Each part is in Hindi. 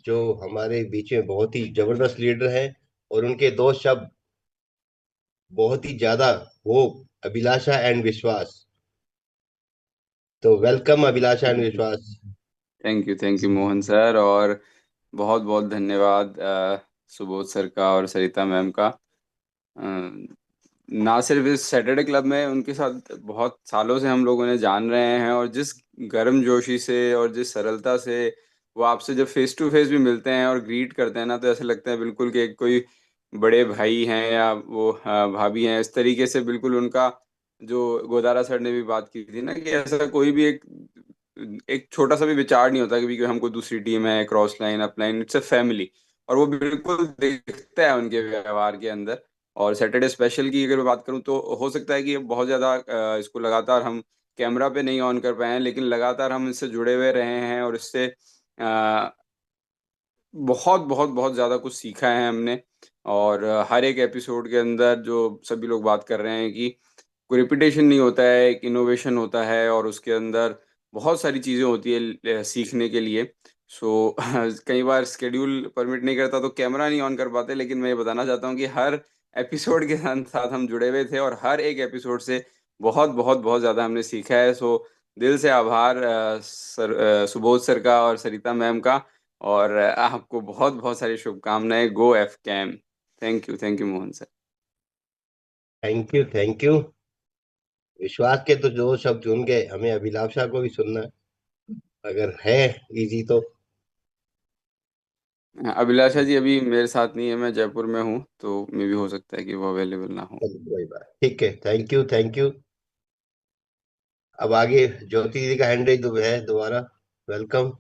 जो हमारे बीच में बहुत ही जबरदस्त लीडर हैं, और उनके दो शब्द बहुत ही ज्यादा, वो अभिलाषा एंड विश्वास। तो welcome Abhilasha and thank you. Vishwas. Thank you Mohan sir. और बहुत बहुत धन्यवाद सुबोध सर का और सरिता मैम का। ना सिर्फ इस सैटरडे क्लब में उनके साथ बहुत सालों से हम लोगों ने जान रहे हैं, और जिस गर्मजोशी से और जिस सरलता से वो आपसे जब फेस टू फेस भी मिलते हैं और ग्रीट करते हैं ना, तो ऐसे लगता है बिल्कुल कि कोई बड़े भाई हैं या वो भाभी हैं। इस तरीके से बिल्कुल उनका, जो गोदारा सर ने भी बात की थी ना, कि ऐसा कोई भी एक एक छोटा सा भी विचार नहीं होता कि हमको दूसरी टीम है, cross line up line, it's a family. और वो बिल्कुल दिखता है उनके व्यवहार के अंदर। और सैटरडे स्पेशल की अगर मैं बात करूं, तो हो सकता है कि बहुत ज़्यादा इसको लगातार हम कैमरा पे नहीं ऑन कर पाए हैं, लेकिन लगातार हम इससे जुड़े हुए रहे हैं और इससे बहुत बहुत बहुत ज़्यादा कुछ सीखा है हमने। और हर एक एपिसोड के अंदर जो सभी लोग बात कर रहे हैं कि कोई रिपीटेशन नहीं होता है, एक इनोवेशन होता है, और उसके अंदर बहुत सारी चीज़ें होती है सीखने के लिए। सो कई बार स्केड्यूल परमिट नहीं करता तो कैमरा नहीं ऑन कर पाते, लेकिन मैं ये बताना चाहता हूँ कि हर एपिसोड के साथ साथ हम जुड़े हुए थे, और हर एक एपिसोड से बहुत बहुत बहुत ज़्यादा हमने सीखा है। सो दिल से आभार सर, सुबोध सर का और सरिता मैम का। और आपको बहुत बहुत सारी शुभकामनाएं। Go F cam. Thank you Mohan sir. Thank you, thank you. Vishwas के तो दो शब्द सुन गए, हमें अभिलाषा को भी सुनना है, अगर है इजी तो। अभिलाषा जी अभी मेरे साथ नहीं है, मैं जयपुर में हूँ, तो मे भी हो सकता है कि वो अवेलेबल ना हो। चलो, कोई बात, ठीक है, थैंक यू, थैंक यू। अब आगे ज्योति दीदी का हैंड रेज है दोबारा। वेलकम।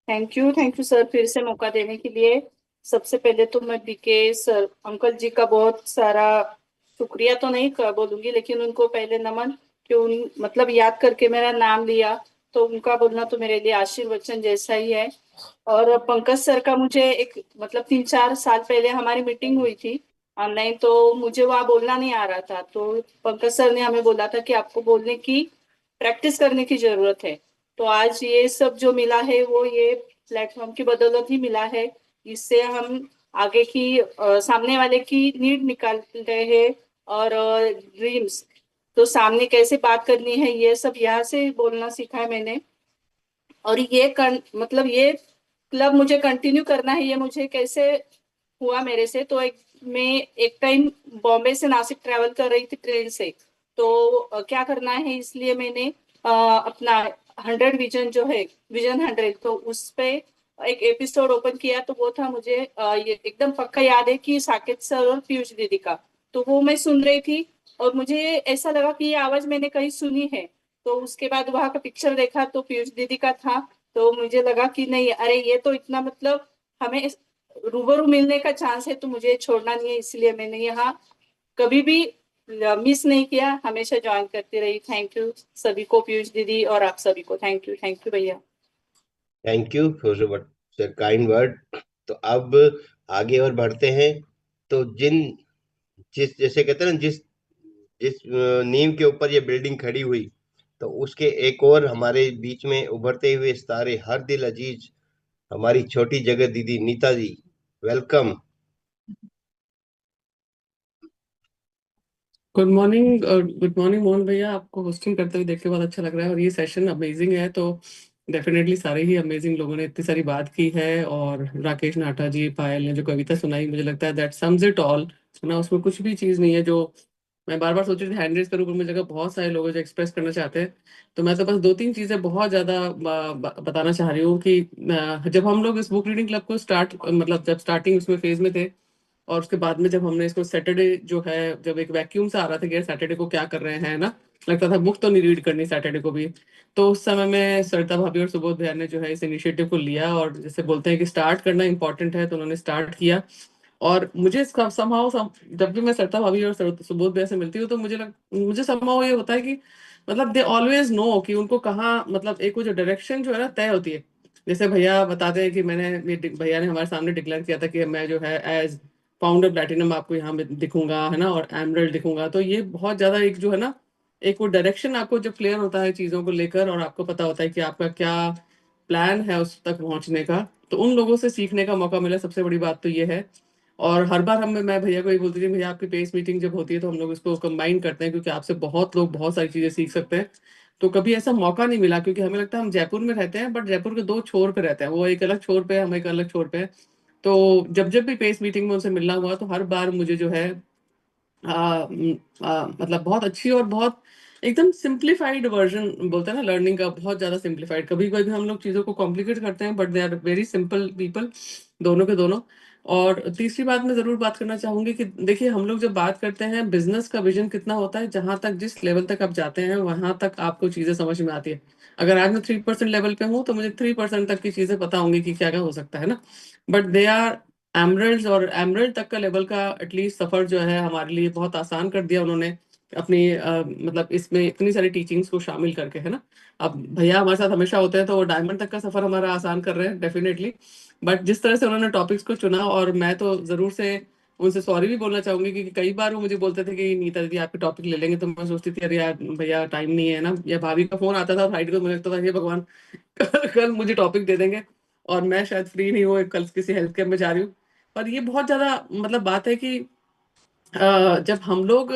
थैंक यू सर, फिर से मौका देने के लिए। सबसे पहले तो मैं बीके सर अंकल जी का बहुत सारा शुक्रिया तो नहीं बोलूंगी, लेकिन उनको पहले नमन, कि उन मतलब याद करके मेरा नाम लिया। तो उनका बोलना तो मेरे लिए आशीर्वचन जैसा ही है। और पंकज सर का मुझे एक मतलब 3-4 साल पहले हमारी मीटिंग हुई थी ऑनलाइन, तो मुझे वहाँ बोलना नहीं आ रहा था, तो पंकज सर ने हमें बोला था कि आपको बोलने की प्रैक्टिस करने की जरूरत है। तो आज ये सब जो मिला है वो ये प्लेटफॉर्म की बदौलत ही मिला है। इससे हम आगे की सामने वाले की नीड निकाल रहे हैं, और ड्रीम्स तो सामने कैसे बात करनी है ये सब यहाँ से बोलना सीखा है मैंने। और मतलब ये क्लब मुझे कंटिन्यू करना है, ये मुझे कैसे हुआ मेरे से, तो मैं एक टाइम बॉम्बे से नासिक ट्रैवल कर रही थी ट्रेन से। तो क्या करना है इसलिए मैंने अपना 100 विजन जो है, विजन 100, तो उस पे एक एपिसोड ओपन किया। तो वो था मुझे ये एकदम पक्का याद है कि साकेत सर और पीयूष दीदी का। तो वो मैं सुन रही थी, और मुझे ऐसा लगा कि ये आवाज मैंने कहीं सुनी है। तो उसके बाद वहां का पिक्चर देखा तो पीयूष दीदी का था। तो मुझे लगा कि नहीं, अरे ये तो इतना मतलब हमें रूबरू मिलने का चांस है, तो मुझे छोड़ना नहीं है, इसलिए मैंने यहाँ कभी भी मिस नहीं किया, हमेशा ज्वाइन करती रही। थैंक यू सभी को, पीयूष दीदी और आप सभी को, थैंक यू भैया। Thank you for your kind word. तो अब आगे और बढ़ते हैं। तो जिस जैसे कहते हैं ना, जिस जिस नींव के ऊपर ये बिल्डिंग खड़ी हुई, तो उसके एक और हमारे बीच में उभरते हुए सितारे, हर दिल अजीज, हमारी छोटी जगत दीदी नीता जी। वेलकम। गुड मॉर्निंग मोहन भैया, आपको होस्टिंग करते हुए देख के बहुत अच्छा लग रहा है और ये सेशन अमेजिंग है। तो डेफिनेटली सारे ही अमेजिंग लोगों ने इतनी सारी बात की है। और राकेश नाटा जी, पायल ने जो कविता सुनाई, मुझे लगता है दैट सम्स इट ऑल। ना उसमें कुछ भी चीज़ नहीं है जो मैं बार बार सोच रही थी हैंड रेज करूँ, पर मुझे लगा बहुत सारे लोग हैं जो एक्सप्रेस करना चाहते हैं। तो मैं तो बस दो तीन चीज़ें बहुत ज़्यादा बताना चाह रही हूँ कि जब हम लोग इस बुक रीडिंग क्लब को स्टार्ट मतलब जब स्टार्टिंग उसमें फेज में थे, और उसके बाद में जब हमने इसको सैटरडे जो है, जब एक वैक्यूम सा आ रहा था कि यार सैटरडे को क्या कर रहे हैं ना, लगता था बुक तो नहीं रीड करनी सैटरडे को भी। तो उस समय में सरिता भाभी और सुबोध भैया ने जो है इस इनिशिएटिव को लिया, और जैसे बोलते हैं कि स्टार्ट करना इंपॉर्टेंट है, तो उन्होंने स्टार्ट किया। और मुझे इसका somehow जब भी मैं सरिता भाभी और सुबोध भैया से मिलती हूँ, तो मुझे somehow ये होता है कि मतलब दे ऑलवेज नो कि उनको कहाँ, मतलब एक वो जो डायरेक्शन जो है ना तय होती है। जैसे भैया बताते हैं कि भैया ने हमारे सामने डिक्लेयर किया था कि मैं जो है एज फाउंडर प्लेटिनम आपको यहाँ में दिखूंगा, है ना, और एमरल्ड दिखूंगा। तो ये बहुत ज्यादा एक जो है ना, एक वो डायरेक्शन आपको जब क्लियर होता है चीजों को लेकर, और आपको पता होता है कि आपका क्या प्लान है उस तक पहुंचने का, तो उन लोगों से सीखने का मौका मिला, सबसे बड़ी बात तो ये है। और हर बार मैं भैया को ये बोलती थी, भैया आपकी पेस मीटिंग जब होती है तो हम लोग इसको कंबाइन करते हैं, क्योंकि आपसे बहुत लोग बहुत सारी चीजें सीख सकते हैं। तो कभी ऐसा मौका नहीं मिला, क्योंकि हमें लगता है हम जयपुर में रहते हैं, बट जयपुर के दो छोर पे रहते हैं, वो एक अलग छोर पे है, हम एक अलग छोर पे है। तो जब जब भी पेस मीटिंग में उनसे मिलना हुआ तो हर बार मुझे जो है मतलब बहुत अच्छी और बहुत एकदम सिंप्लीफाइड वर्जन बोलते हैं ना लर्निंग का, बहुत ज्यादा सिंप्लीफाइड। कभी कभी हम लोग चीजों को कॉम्प्लिकेट करते हैं, but they are very simple people, दोनों के दोनों। और तीसरी बात मैं जरूर बात करना चाहूंगी कि देखिए, हम लोग जब बात करते हैं बिजनेस का विजन कितना होता है, जहां तक जिस लेवल तक आप जाते हैं वहां तक आपको चीजें समझ में आती है। अगर आज मैं 3% लेवल पे हूँ तो मुझे 3% तक की चीजें पता होंगी कि क्या क्या हो सकता है ना। बट दे आर एमरल्ड्स, और एमरल्ड तक का लेवल का एटलीस्ट सफर जो है हमारे लिए बहुत आसान कर दिया उन्होंने अपनी मतलब इसमें इतनी सारी टीचिंग्स को शामिल करके, है ना। अब भैया हमारे साथ हमेशा होते हैं तो वो डायमंड तक का सफर हमारा आसान कर रहे हैं डेफिनेटली। बट जिस तरह से उन्होंने टॉपिक्स को चुना, और मैं तो जरूर से उनसे सॉरी भी बोलना चाहूंगी, क्योंकि कई बार वो मुझे बोलते थे कि नीता दीदी आपके टॉपिक ले लेंगे, तो मैं सोचती थी अरे यार भैया टाइम नहीं है ना, या भाभी का फोन आता था साइड को, मुझे लगता था हे भगवान कल मुझे टॉपिक दे देंगे और मैं शायद फ्री नहीं हूँ, कल किसी हेल्थ कैम्प में जा रही हूँ। पर ये बहुत ज्यादा मतलब बात है कि जब हम लोग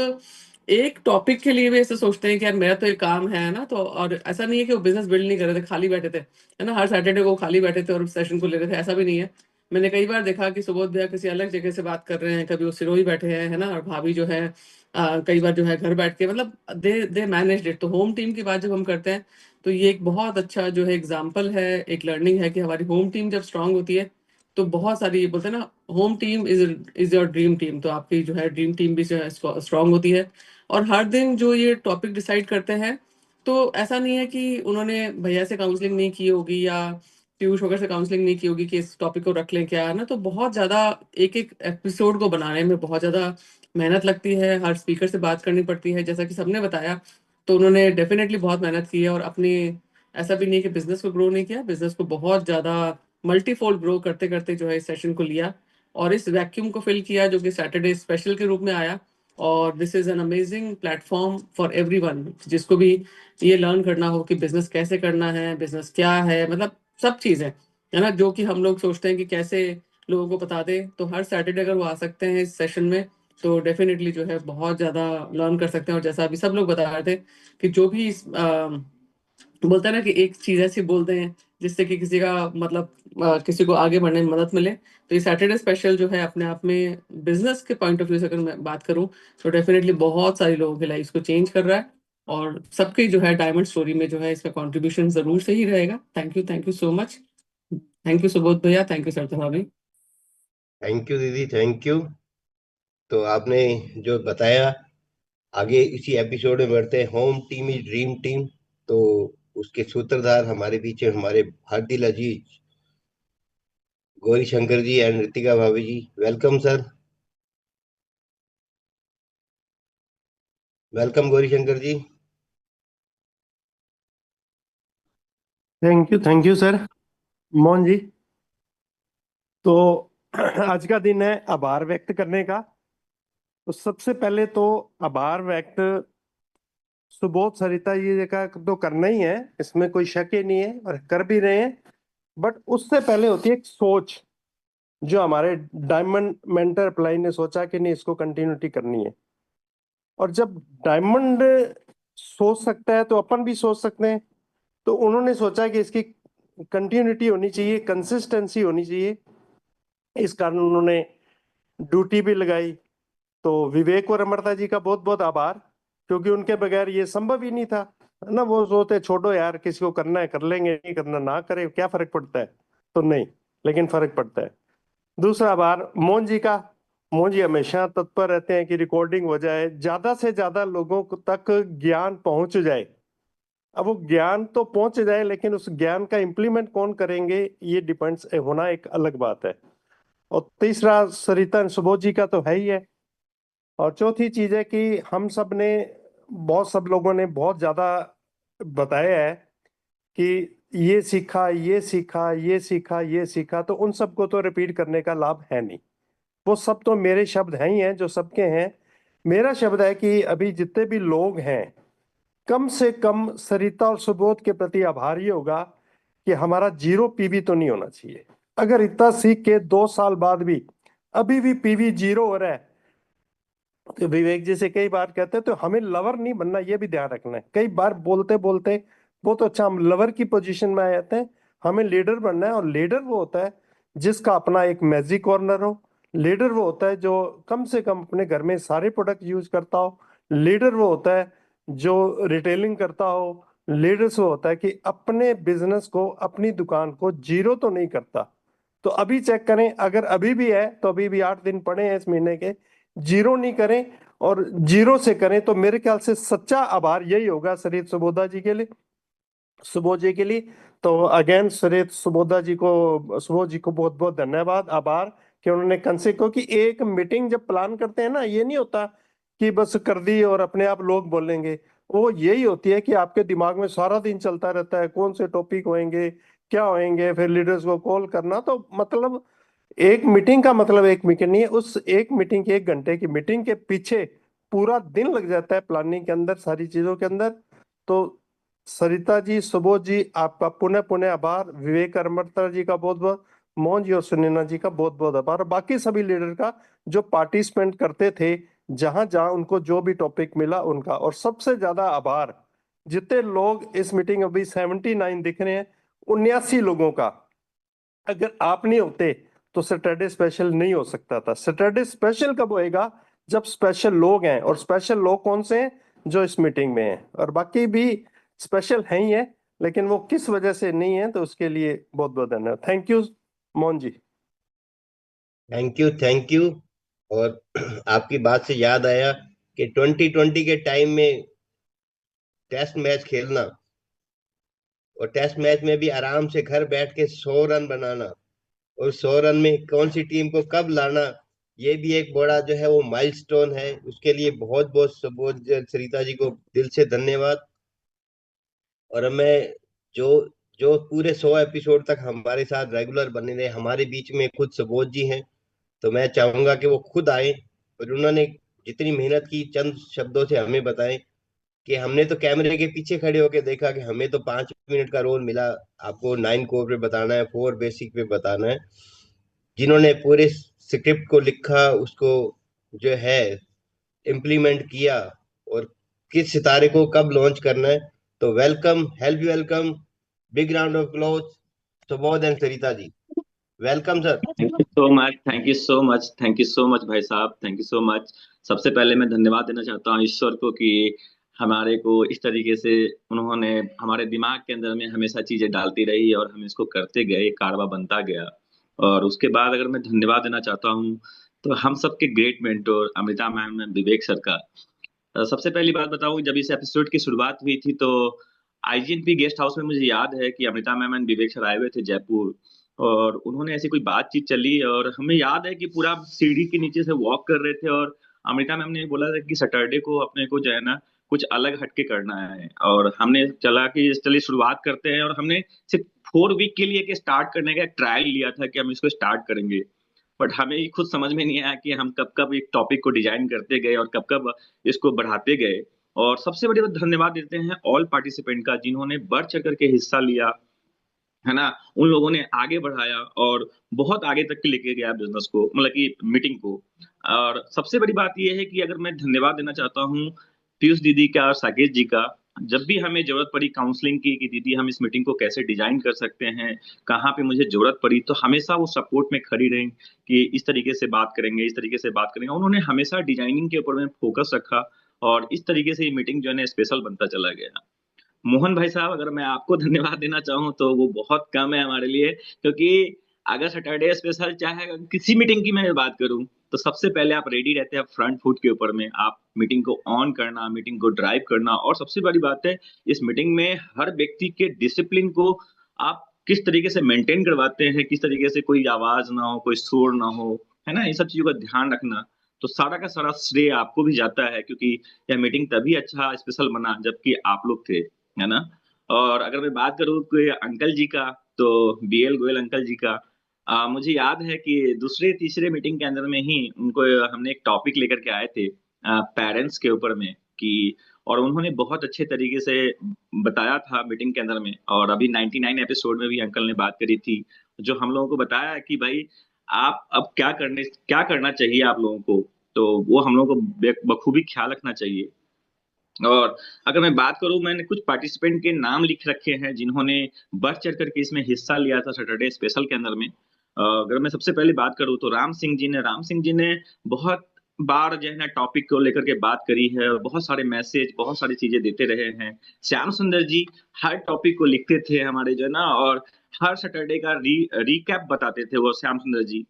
एक टॉपिक के लिए भी ऐसे सोचते हैं कि यार मेरा तो ये काम है ना, तो और ऐसा नहीं है कि वो बिजनेस बिल्ड नहीं कर रहे थे, खाली बैठे थे, है ना, हर सैटरडे को खाली बैठे थे और सेशन को ले रहे थे, ऐसा भी नहीं है। मैंने कई बार देखा कि सुबोध भैया किसी अलग जगह से बात कर रहे हैं, कभी वो सिरोही बैठे हैं, है ना, और भाभी जो है कई बार जो है घर बैठ के, मतलब दे मैनेज इट। तो होम टीम की बात जब हम करते हैं तो ये एक बहुत अच्छा जो है एग्जाम्पल है, एक लर्निंग है कि हमारी होम टीम जब स्ट्रांग होती है तो बहुत सारी, बोलते हैं ना, home team is your dream team, तो आपकी जो है ड्रीम टीम भी जो है स्ट्रांग होती है। और हर दिन जो ये टॉपिक डिसाइड करते हैं, तो ऐसा नहीं है कि उन्होंने भैया से काउंसलिंग नहीं की होगी या पीयूष वगैरह से काउंसलिंग नहीं की होगी कि इस टॉपिक को रख लें क्या, है ना। तो बहुत ज्यादा एक एक एपिसोड को बनाने में बहुत ज्यादा मेहनत लगती है, हर स्पीकर से बात करनी पड़ती है, जैसा कि सबने बताया। तो उन्होंने डेफिनेटली बहुत मेहनत की है, और अपनी, ऐसा भी नहीं है कि बिजनेस को ग्रो नहीं किया, बिजनेस को बहुत ज्यादा मल्टीफोल्ड ग्रो करते करते जो है इस सेशन को लिया और इस वैक्यूम को फिल किया, जो कि सैटरडे स्पेशल के रूप में आया। और this is an amazing platform for everyone, जिसको भी ये लर्न करना हो कि बिजनेस कैसे करना है, बिजनेस क्या है, मतलब सब चीजें, है ना, जो कि हम लोग सोचते हैं कि कैसे लोगों को बता दे। तो हर सैटरडे अगर वो आ सकते हैं इस सेशन में तो डेफिनेटली जो है बहुत ज्यादा लर्न कर सकते हैं। और जैसा अभी सब लोग बता रहे थे कि जो भी बोलते हैं ना कि एक चीज ऐसी बोलते हैं जिससे कि किसी का मतलब किसी को आगे बढ़ने में मदद मिले, तो ये सैटरडे स्पेशल जो है अपने आप में बिजनेस के पॉइंट ऑफ व्यू से अगर मैं बात करूं तो डेफिनेटली बहुत सारी लोगों की लाइफ को चेंज कर रहा है। और सबकी जो है डायमंड स्टोरी में जो है इसका कंट्रीब्यूशन जरूर से ही रहेगा। Thank you so much. Thank you Subodh भैया, थैंक यू सरता भाभी। थैंक यू दीदी, थैंक यू। तो आपने जो बताया, आगे इसी एपिसोड में बढ़ते हैं, home team is dream team. तो उसके सूत्रधार हमारे बीच हैं, हमारे हर दिल अजीज गौरी शंकर जी एंड ऋतिका भाभी ji. Welcome sir, welcome Gauri Shankar ji. Thank you sir Mohan ji. तो आज का दिन है आभार व्यक्त करने का। तो सबसे पहले तो आभार व्यक्त सुबोध सरिता ये जगह तो करना ही है, इसमें कोई शक ही नहीं है और कर भी रहे हैं। बट उससे पहले होती है एक सोच, जो हमारे डायमंड मेंटर अप्लाई ने सोचा कि नहीं इसको कंटिन्यूटी करनी है। और जब डायमंड सोच सकता है तो अपन भी सोच सकते हैं। तो उन्होंने सोचा कि इसकी कंटिन्यूटी होनी चाहिए, कंसिस्टेंसी होनी चाहिए। इस कारण उन्होंने ड्यूटी भी लगाई। तो विवेक और अमृता जी का बहुत बहुत आभार, क्योंकि उनके बगैर ये संभव ही नहीं था, है ना। वो सोचते छोड़ो यार, किसी को करना है कर लेंगे, नहीं करना ना करे, क्या फर्क पड़ता है। तो नहीं, लेकिन फर्क पड़ता है। दूसरा आभार मोहन जी का। मोहन जी हमेशा तत्पर रहते हैं कि रिकॉर्डिंग हो जाए, ज्यादा से ज्यादा लोगों तक ज्ञान पहुंच जाए। अब वो ज्ञान तो पहुंच जाए, लेकिन उस ज्ञान का इम्प्लीमेंट कौन करेंगे ये डिपेंड्स होना एक अलग बात है। और तीसरा सरिता सुबोध जी का तो है ही है। और चौथी चीज है कि हम सब ने, बहुत सब लोगों ने बहुत ज्यादा बताया है कि ये सीखा, ये सीखा, ये सीखा, ये सीखा, तो उन सबको तो रिपीट करने का लाभ है नहीं। वो सब तो मेरे शब्द हैं ही हैं जो सबके हैं। मेरा शब्द है कि अभी जितने भी लोग हैं, कम से कम सरिता और सुबोध के प्रति आभारी होगा कि हमारा 0 पीवी तो नहीं होना चाहिए। अगर इतना सीख के 2 साल बाद भी अभी भी पीवी 0 हो रहा है, तो विवेक जी से कई बार कहते हैं तो हमें लवर नहीं बनना, ये भी ध्यान रखना है। कई बार बोलते बोलते बहुत अच्छा हम लवर की पोजीशन में आ जाते हैं, हमें लीडर बनना है। और लीडर वो होता है जिसका अपना एक मैजिक कॉर्नर हो। लीडर वो होता है जो कम से कम अपने घर में सारे प्रोडक्ट यूज करता हो। लीडर वो होता है जो रिटेलिंग करता हो। लीडर्स वो होता है कि अपने बिजनेस को, अपनी दुकान को 0 तो नहीं करता। तो अभी चेक करें, अगर अभी भी है तो अभी भी 8 दिन पड़े हैं इस महीने के, 0 नहीं करें और 0 से करें तो मेरे ख्याल से सच्चा आभार यही होगा सरित सुबोधा जी के लिए, सुबोध जी के लिए। तो अगेन सरित सुबोधा जी को, सुबोध जी को बहुत बहुत धन्यवाद, आभार कि उन्होंने कंसे को कि एक मीटिंग जब प्लान करते हैं ना, ये नहीं होता कि बस कर दी और अपने आप लोग बोलेंगे। वो यही होती है कि आपके दिमाग में सारा दिन चलता रहता है कौन से टॉपिक होंगे, क्या होंगे, फिर लीडर्स को कॉल करना। तो मतलब एक मीटिंग का मतलब एक मीटिंग नहीं है, उस एक मीटिंग के 1 घंटे की मीटिंग के पीछे पूरा दिन लग जाता है प्लानिंग के अंदर, सारी चीजों के अंदर। तो सरिता जी, सुबोध जी, आपका पुनः पुनः आभार। विवेक अमरता जी का बहुत बहुत, मोहन जी और सुनैना जी का बहुत बहुत आभार, और बाकी सभी लीडर का जो पार्टिसिपेंट करते थे जहां जहां उनको जो भी टॉपिक मिला उनका। और सबसे ज्यादा आभार जितने लोग इस मीटिंग अभी 79 दिख रहे हैं, 79 लोगों का। अगर आप नहीं होते तो सैटरडे स्पेशल नहीं हो सकता था। सैटरडे स्पेशल कब होएगा? जब स्पेशल लोग हैं। और स्पेशल लोग कौन से हैं? जो इस मीटिंग में हैं। और बाकी भी स्पेशल हैं ही है, लेकिन वो किस वजह से नहीं है तो उसके लिए बहुत बहुत धन्यवाद। Thank you Mohan ji. Thank you, thank you. और आपकी बात से याद आया कि 2020 के टाइम में टेस्ट मैच खेलना, और टेस्ट मैच में भी आराम से घर बैठ के 100 रन बनाना, और 100 रन में कौन सी टीम को कब लाना, ये भी एक बड़ा जो है वो माइलस्टोन है। उसके लिए बहुत बहुत सुबोध सरिता जी को दिल से धन्यवाद। और मैं जो जो पूरे 100 एपिसोड तक हमारे साथ रेगुलर बने रहे, हमारे बीच में खुद सुबोध जी हैं, तो मैं चाहूंगा कि वो खुद आए और उन्होंने जितनी मेहनत की चंद शब्दों से हमें बताएं कि हमने तो कैमरे के पीछे खड़े होके देखा कि हमें तो 5 मिनट का रोल मिला, आपको 9 कोर पे बताना है, 4 बेसिक पे बताना है। जिन्होंने पूरे स्क्रिप्ट को लिखा, उसको जो है इम्प्लीमेंट किया, और किस सितारे को कब लॉन्च करना है। तो welcome, help welcome, big round of applause, Subodh and Sarita ji. Welcome sir. Thank you so much, thank you so much, thank you so much भाई साहब, थैंक यू सो मच। सबसे पहले मैं धन्यवाद देना चाहता हूँ ईश्वर को कि हमारे को इस तरीके से उन्होंने हमारे दिमाग के अंदर में हमेशा चीजें डालती रही और हम इसको करते गए, कारवा बनता गया। और उसके बाद अगर मैं धन्यवाद देना चाहता हूँ तो हम सबके ग्रेट मेंटोर अमृता मैम, विवेक सर का। सबसे पहली बात बताऊं, जब इस एपिसोड की शुरुआत हुई थी तो आईजीएनपी गेस्ट हाउस में मुझे याद है कि Amrita ma'am and Vivek sir आए हुए थे जयपुर, और उन्होंने ऐसी कोई बातचीत चली और हमें याद है कि पूरा सीढ़ी के नीचे से वॉक कर रहे थे और अमृता मैम ने बोला था कि सैटरडे को अपने को जो है ना कुछ अलग हटके करना है। और हमने चला कि चलिए शुरुआत करते हैं, और हमने सिर्फ 4 वीक के लिए कि स्टार्ट करने का ट्रायल लिया था कि हम इसको स्टार्ट करेंगे। बट हमें ही खुद समझ में नहीं आया कि हम कब कब एक टॉपिक को डिजाइन करते गए और कब कब इसको बढ़ाते गए। और सबसे बड़ी बात धन्यवाद देते हैं ऑल पार्टिसिपेंट का जिन्होंने बढ़ चढ़ करके हिस्सा लिया, है ना। उन लोगों ने आगे बढ़ाया और बहुत आगे तक के लेके गया बिजनेस को, मतलब कि मीटिंग को। और सबसे बड़ी बात यह है कि अगर मैं धन्यवाद देना चाहता हूँ पीयूष दीदी का और साकेत जी का। जब भी हमें जरूरत पड़ी काउंसलिंग की कि दीदी हम इस मीटिंग को कैसे डिजाइन कर सकते हैं, कहाँ पे मुझे जरूरत पड़ी, तो हमेशा वो सपोर्ट में खड़ी रही कि इस तरीके से बात करेंगे, इस तरीके से बात करेंगे। उन्होंने हमेशा डिजाइनिंग के ऊपर में फोकस रखा और इस तरीके से ये मीटिंग जो है स्पेशल बनता चला गया। मोहन भाई साहब, अगर मैं आपको धन्यवाद देना चाहूँ तो वो बहुत कम है हमारे लिए, क्योंकि अगर सैटरडे स्पेशल चाहे किसी मीटिंग की मैं बात करूं तो सबसे पहले आप रेडी रहते हैं फ्रंट फुट के ऊपर में, आप मीटिंग को ऑन करना, मीटिंग को ड्राइव करना। और सबसे बड़ी बात है इस मीटिंग में हर व्यक्ति के डिसिप्लिन को आप किस तरीके से मेंटेन करवाते हैं, किस तरीके से कोई आवाज ना हो, कोई शोर ना हो, है ना, इन सब चीजों का ध्यान रखना। तो सारा का सारा श्रेय आपको भी जाता है, क्योंकि यह मीटिंग तभी अच्छा स्पेशल बना जबकि आप लोग थे, है ना। और अगर मैं बात करूँ कोई अंकल जी का, तो बीएल गोयल अंकल जी का, मुझे याद है कि दूसरे तीसरे मीटिंग के अंदर में ही उनको हमने एक टॉपिक लेकर के आए थे पेरेंट्स के ऊपर में, कि और उन्होंने बहुत अच्छे तरीके से बताया था मीटिंग के अंदर में। और अभी 99 एपिसोड में भी अंकल ने बात करी थी, जो हम लोगों को बताया कि भाई आप अब क्या करना चाहिए आप लोगों को, तो वो हम लोगों को बखूबी ख्याल रखना चाहिए। और अगर मैं बात करूं, मैंने कुछ पार्टिसिपेंट के नाम लिख रखे हैं जिन्होंने बढ़ चढ़ करके इसमें हिस्सा लिया था सैटरडे स्पेशल के अंदर में। अगर मैं सबसे पहले बात करूं तो राम सिंह जी ने बहुत बार जो है ना टॉपिक को लेकर के बात करी है और बहुत सारे मैसेज, बहुत सारी चीजें देते रहे हैं। श्याम सुंदर जी हर टॉपिक को लिखते थे हमारे जो है ना, और हर सैटरडे का रिकैप बताते थे वो श्याम सुंदर जी।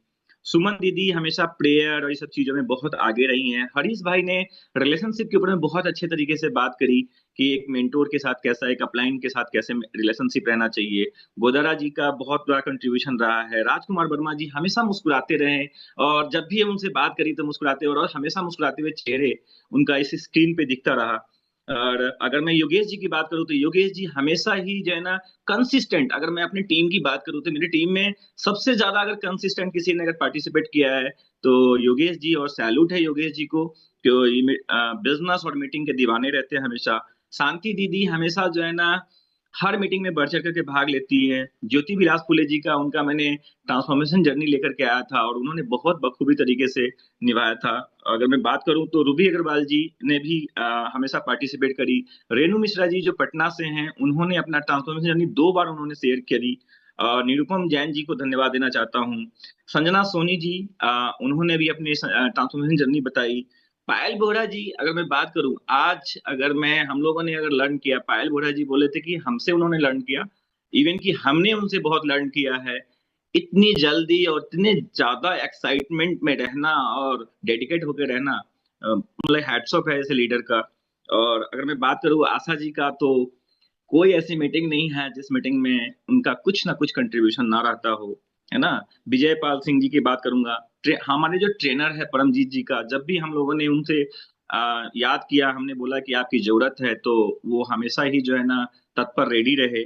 सुमन दीदी हमेशा प्रेयर और ये सब चीजों में बहुत आगे रही हैं। हरीश भाई ने रिलेशनशिप के ऊपर में बहुत अच्छे तरीके से बात करी कि एक मेंटोर के साथ कैसा, एक अपलाइन के साथ कैसे रिलेशनशिप रहना चाहिए। गोदारा जी का बहुत बड़ा कंट्रीब्यूशन रहा है। राजकुमार वर्मा जी हमेशा मुस्कुराते रहे, और जब भी हम उनसे बात करी तो मुस्कुराते, और हमेशा मुस्कुराते हुए चेहरे उनका इस स्क्रीन पे दिखता रहा। और अगर मैं योगेश जी की बात करूं तो योगेश जी हमेशा ही जो है ना कंसिस्टेंट, अगर मैं अपनी टीम की बात करूं तो मेरी टीम में सबसे ज्यादा अगर कंसिस्टेंट किसी ने अगर पार्टिसिपेट किया है तो योगेश जी, और सैल्यूट है योगेश जी को, जो बिजनेस और मीटिंग के दीवाने रहते हैं हमेशा। शांति दीदी हमेशा जो है ना हर मीटिंग में बढ़ चढ़ करके भाग लेती है। ज्योति विलास फुले जी का, उनका मैंने ट्रांसफॉर्मेशन जर्नी लेकर के आया था और उन्होंने बहुत बखूबी तरीके से निभाया था। अगर मैं बात करूं तो रूबी अग्रवाल जी ने भी हमेशा पार्टिसिपेट करी। रेणु मिश्रा जी जो पटना से हैं, उन्होंने अपना ट्रांसफॉर्मेशन जर्नी 2 बार उन्होंने शेयर करी। निरुपम जैन जी को धन्यवाद देना चाहता हूँ। संजना सोनी जी, उन्होंने भी अपनी ट्रांसफॉर्मेशन जर्नी बताई। पायल बोहरा जी, अगर मैं बात करूं, आज अगर मैं हम लोगों ने अगर लर्न किया, पायल बोहरा जी बोले थे कि हमसे उन्होंने लर्न किया, इवन कि हमने उनसे बहुत लर्न किया है। इतनी जल्दी और इतने ज्यादा एक्साइटमेंट में रहना और डेडिकेट होकर रहना, मतलब हैट्स ऑफ है ऐसे लीडर का। और अगर मैं बात करूं आशा जी का, तो कोई ऐसी मीटिंग नहीं है जिस मीटिंग में उनका कुछ ना कुछ कंट्रीब्यूशन ना रहता हो, है ना। विजय पाल सिंह जी की बात करूंगा, हमारे जो ट्रेनर है परमजीत जी का, जब भी हम लोगों ने उनसे याद किया, हमने बोला कि आपकी जरूरत है, तो वो हमेशा ही जो है ना तत्पर रेडी रहे।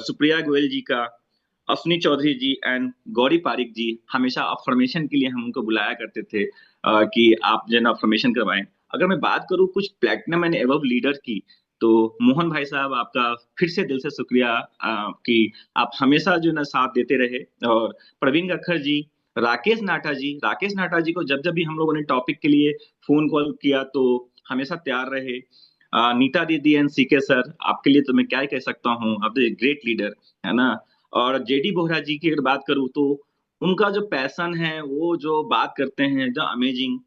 सुप्रिया गोयल जी का, अश्विनी चौधरी जी एंड गौरी पारिक जी, हमेशा अफर्मेशन के लिए हम उनको बुलाया करते थे कि आप जो है ना अफर्मेशन करवाएं। अगर मैं बात करूं कुछ प्लेटिनम एंड एबव लीडर की, तो मोहन भाई साहब आपका फिर से दिल से शुक्रिया कि आप हमेशा जो है ना साथ देते रहे। और प्रवीण कक्खर जी, राकेश नाटा जी को जब जब भी हम लोगों ने टॉपिक के लिए फोन कॉल किया तो हमेशा तैयार रहे। नीता दीदी एंड सीके सर, आपके लिए तो मैं क्या ही कह सकता हूँ, आप तो ग्रेट लीडर, है ना। और जेडी बोहरा जी की अगर बात करूँ तो उनका जो पैशन है, वो जो बात करते हैं, जो अमेजिंग।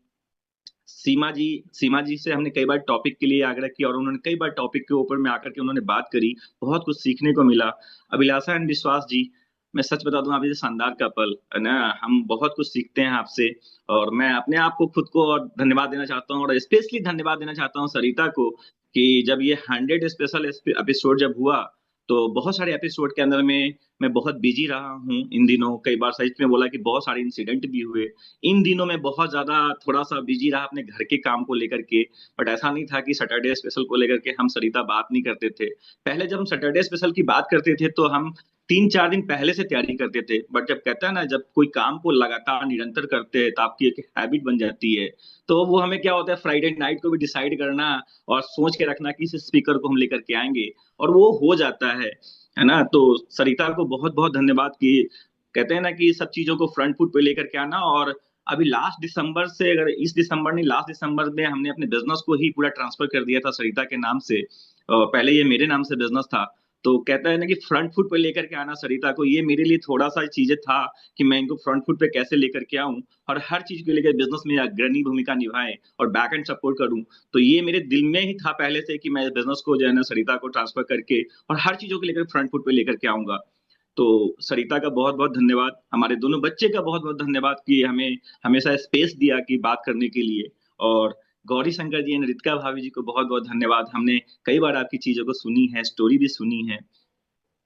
सीमा जी से हमने कई बार टॉपिक के लिए आग्रह किया और उन्होंने कई बार टॉपिक के ऊपर में आकर के उन्होंने बात करी, बहुत कुछ सीखने को मिला। अभिलाषा एंड विश्वास जी, मैं सच बता दूं, आप ये शानदार कपल है ना, हम बहुत कुछ सीखते हैं आपसे। और मैं अपने आप को, खुद को और धन्यवाद देना चाहता हूँ, और स्पेशली धन्यवाद देना चाहता हूँ सरिता को कि जब ये 100 स्पेशल एपिसोड जब हुआ, तो बहुत सारे एपिसोड के अंदर में मैं बहुत बिजी रहा हूँ इन दिनों। कई बार सच में बोला कि बहुत सारे इंसिडेंट भी हुए इन दिनों में, बहुत ज्यादा थोड़ा सा बिजी रहा अपने घर के काम को लेकर के। बट ऐसा नहीं था कि सैटरडे स्पेशल को लेकर के हम सरिता बात नहीं करते थे। पहले जब हम सैटरडे स्पेशल की बात करते थे तो हम 3-4 दिन पहले से तैयारी करते थे, बट जब कहता है ना, जब कोई काम को लगातार निरंतर करते हैं तो आपकी एक हैबिट बन जाती है। तो वो हमें क्या होता है, फ्राइडे नाइट को भी डिसाइड करना और सोच के रखना कि इस स्पीकर को हम लेकर के आएंगे, और वो हो जाता है ना। तो सरिता को बहुत बहुत धन्यवाद कि कहते हैं ना कि सब चीजों को फ्रंट फुट पे लेकर के आना। और अभी लास्ट दिसंबर से, अगर इस दिसंबर नहीं, लास्ट दिसंबर में हमने अपने बिजनेस को ही पूरा ट्रांसफर कर दिया था सरिता के नाम से। पहले ये मेरे नाम से बिजनेस था, तो कहता है ना कि फ्रंट फुट पे लेकर के आना सरिता को, ये मेरे लिए थोड़ा सा चीजें था कि मैं इनको फ्रंट फुट पे कैसे लेकर के आऊं और हर चीज को लेकर बिजनेस में अग्रणी भूमिका निभाएं और बैक एंड सपोर्ट करूं। तो ये मेरे दिल में ही था पहले से कि मैं बिजनेस को जो है ना सरिता को ट्रांसफर करके और हर चीजों को लेकर फ्रंट फुट पे लेकर के आऊंगा। तो सरिता का बहुत बहुत धन्यवाद, हमारे दोनों बच्चे का बहुत बहुत धन्यवाद कि हमें हमेशा स्पेस दिया कि बात करने के लिए। और गौरी शंकर जी एंड रितिका भाभी जी को बहुत बहुत धन्यवाद, हमने कई बार आपकी चीजों को सुनी है, स्टोरी भी सुनी है।